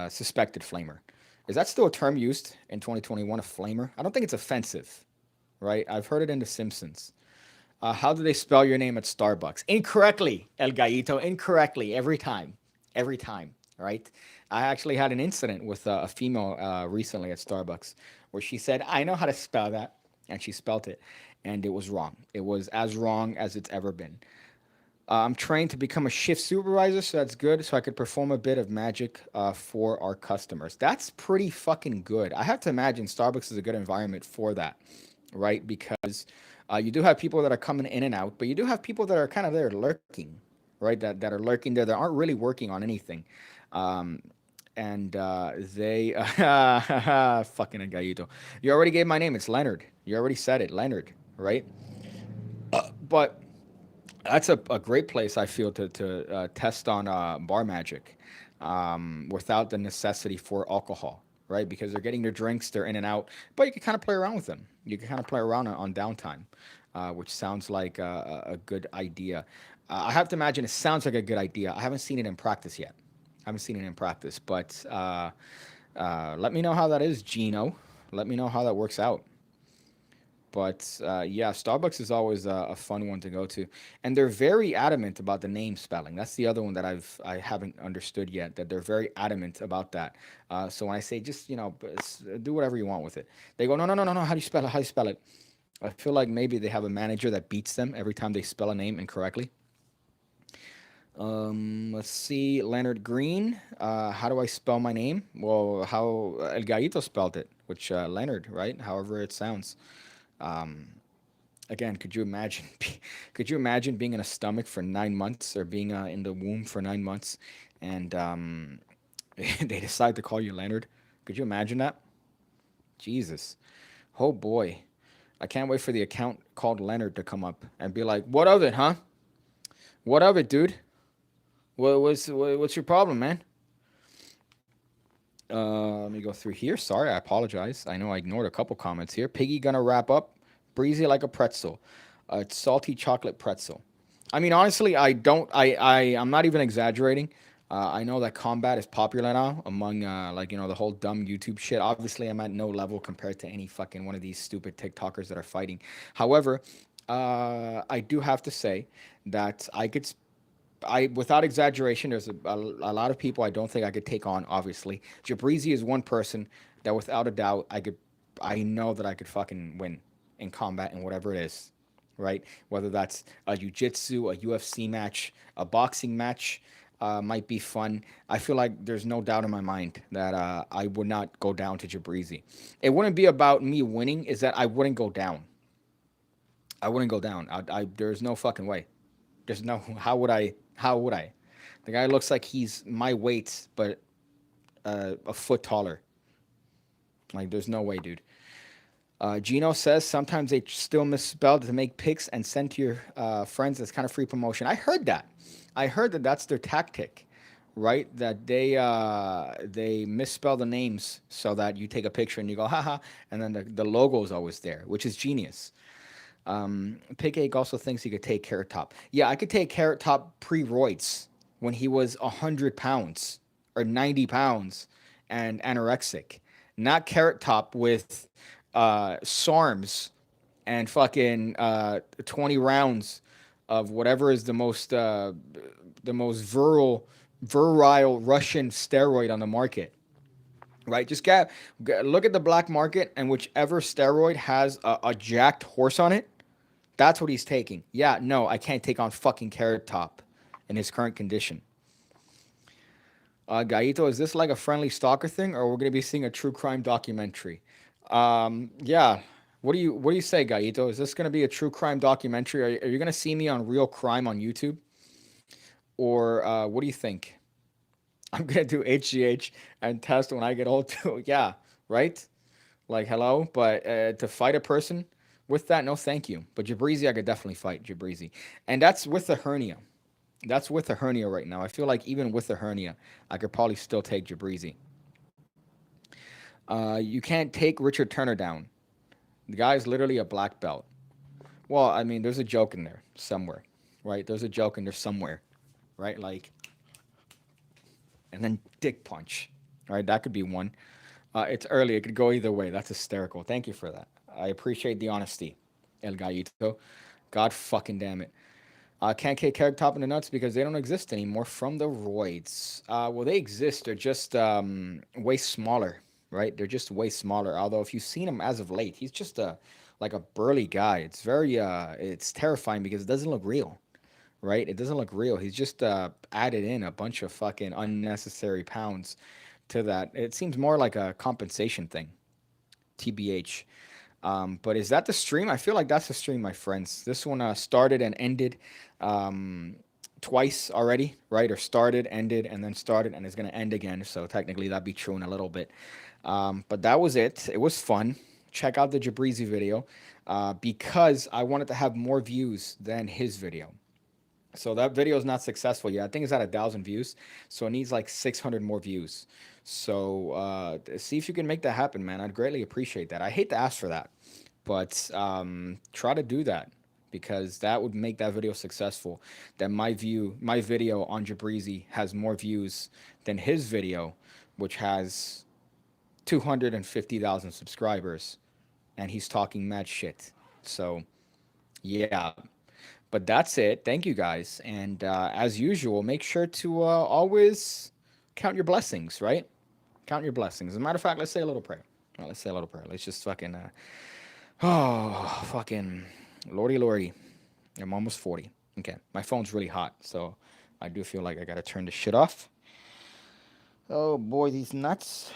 suspected flamer. Is that still a term used in 2021, a flamer? I don't think it's offensive, right? I've heard it in The Simpsons. How do they spell your name at Starbucks? Incorrectly, El Gallito, incorrectly, every time. Every time, right? I actually had an incident with a female recently at Starbucks where she said, I know how to spell that. And she spelt it, and it was wrong. It was as wrong as it's ever been. I'm trained to become a shift supervisor, so that's good. So I could perform a bit of magic for our customers. That's pretty fucking good. I have to imagine Starbucks is a good environment for that, right? Because you do have people that are coming in and out, but you do have people that are kind of there lurking, right? That are lurking there that aren't really working on anything. Um, and they fucking a gallito. You already gave my name. It's Leonard. You already said it, Leonard, right? But that's a great place I feel to test on bar magic without the necessity for alcohol, right? Because they're getting their drinks, they're in and out, but you can kind of play around with them. You can kind of play around on downtime, which sounds like a good idea. I have to imagine it sounds like a good idea. I haven't seen it in practice yet. I haven't seen it in practice, but let me know how that is, Gino. Let me know how that works out. But yeah, Starbucks is always a fun one to go to, and they're very adamant about the name spelling. That's the other one that I haven't understood yet. That they're very adamant about that. So when I say just do whatever you want with it, they go no. How do you spell it? How do you spell it? I feel like maybe they have a manager that beats them every time they spell a name incorrectly. Let's see, Leonard Green. How do I spell my name? Well, how El Gallito spelled it, which Leonard, right? However it sounds. Um, Again, could you imagine? Could you imagine being in a stomach for 9 months or being in the womb for 9 months, and they decide to call you Leonard? Could you imagine that? Jesus, oh boy, I can't wait for the account called Leonard to come up and be like, "What of it, huh? What of it, dude? What's your problem, man?" Let me go through here. Sorry, I apologize. I know I ignored a couple comments here. Piggy gonna wrap up. Breezy like a pretzel. It's salty chocolate pretzel. I mean, honestly, I don't. I'm not even exaggerating. I know that combat is popular now among like the whole dumb YouTube shit. Obviously, I'm at no level compared to any fucking one of these stupid TikTokers that are fighting. However, I do have to say that without exaggeration, there's a lot of people I don't think I could take on. Obviously, Jabrizi is one person that, without a doubt, I know that I could fucking win in combat and whatever it is, right? Whether that's a jiu-jitsu, a UFC match, a boxing match, might be fun. I feel like there's no doubt in my mind that I would not go down to Jabrizi. It wouldn't be about me winning; is that I wouldn't go down. I wouldn't go down. There's no fucking way. There's no. How would I? How would I? The guy looks like he's my weight, but a foot taller. Like, there's no way, dude. Gino says sometimes they still misspell to make pics and send to your friends as kind of free promotion. I heard that. I heard that that's their tactic, right? That they misspell the names so that you take a picture and you go haha, and then the logo is always there, which is genius. Pigcake also thinks he could take Carrot Top. Yeah, I could take Carrot Top pre-roids when he was 100 pounds or 90 pounds and anorexic, not Carrot Top with SARMs and fucking 20 rounds of whatever is the most virile Russian steroid on the market, right? Just look at the black market, and whichever steroid has a jacked horse on it, that's what he's taking. Yeah, no, I can't take on fucking Carrot Top in his current condition. Gaito, is this like a friendly stalker thing, or we're gonna be seeing a true crime documentary? Yeah. What do you say, Gaito? Is this gonna be a true crime documentary? Are you gonna see me on Real Crime on YouTube, or what do you think? I'm gonna do HGH and test when I get old too. Yeah, right. Like hello, but to fight a person with that, no, thank you. But Jabrizi, I could definitely fight Jabrizi, and that's with the hernia. That's with the hernia right now. I feel like even with the hernia, I could probably still take Jabrizi. You can't take Richard Turner down. The guy's literally a black belt. Well, I mean, there's a joke in there somewhere, right? There's a joke in there somewhere, right? Like, and then dick punch, right? That could be one. It's early. It could go either way. That's hysterical. Thank you for that. I appreciate the honesty, El Gallito. God fucking damn it. Can't kick Carrot Top in the nuts because they don't exist anymore from the roids. Well, they exist. They're just way smaller, right? They're just way smaller. Although if you've seen him as of late, he's just a like a burly guy. It's very it's terrifying because it doesn't look real, right? It doesn't look real. He's just added in a bunch of fucking unnecessary pounds to that. It seems more like a compensation thing, TBH. But is that the stream? I feel like that's the stream, my friends. This one started and ended um, twice already, right? Or started, ended, and then started, and it's going to end again. So technically, that'd be true in a little bit. But that was it. It was fun. Check out the Jabrizi video because I wanted to have more views than his video. So that video is not successful yet. I think it's at 1,000 views, so it needs like 600 more views. So see if you can make that happen, man. I'd greatly appreciate that. I hate to ask for that, but try to do that because that would make that video successful. That my video on Jabrizi has more views than his video, which has 250,000 subscribers, and he's talking mad shit. So yeah, but that's it. Thank you guys. And as usual, make sure to always count your blessings, right? Count your blessings. As a matter of fact, let's say a little prayer. Let's say a little prayer. Let's just fucking, oh, fucking, lordy, lordy. I'm almost 40. Okay. My phone's really hot. So I do feel like I got to turn this shit off. Oh, boy, these nuts.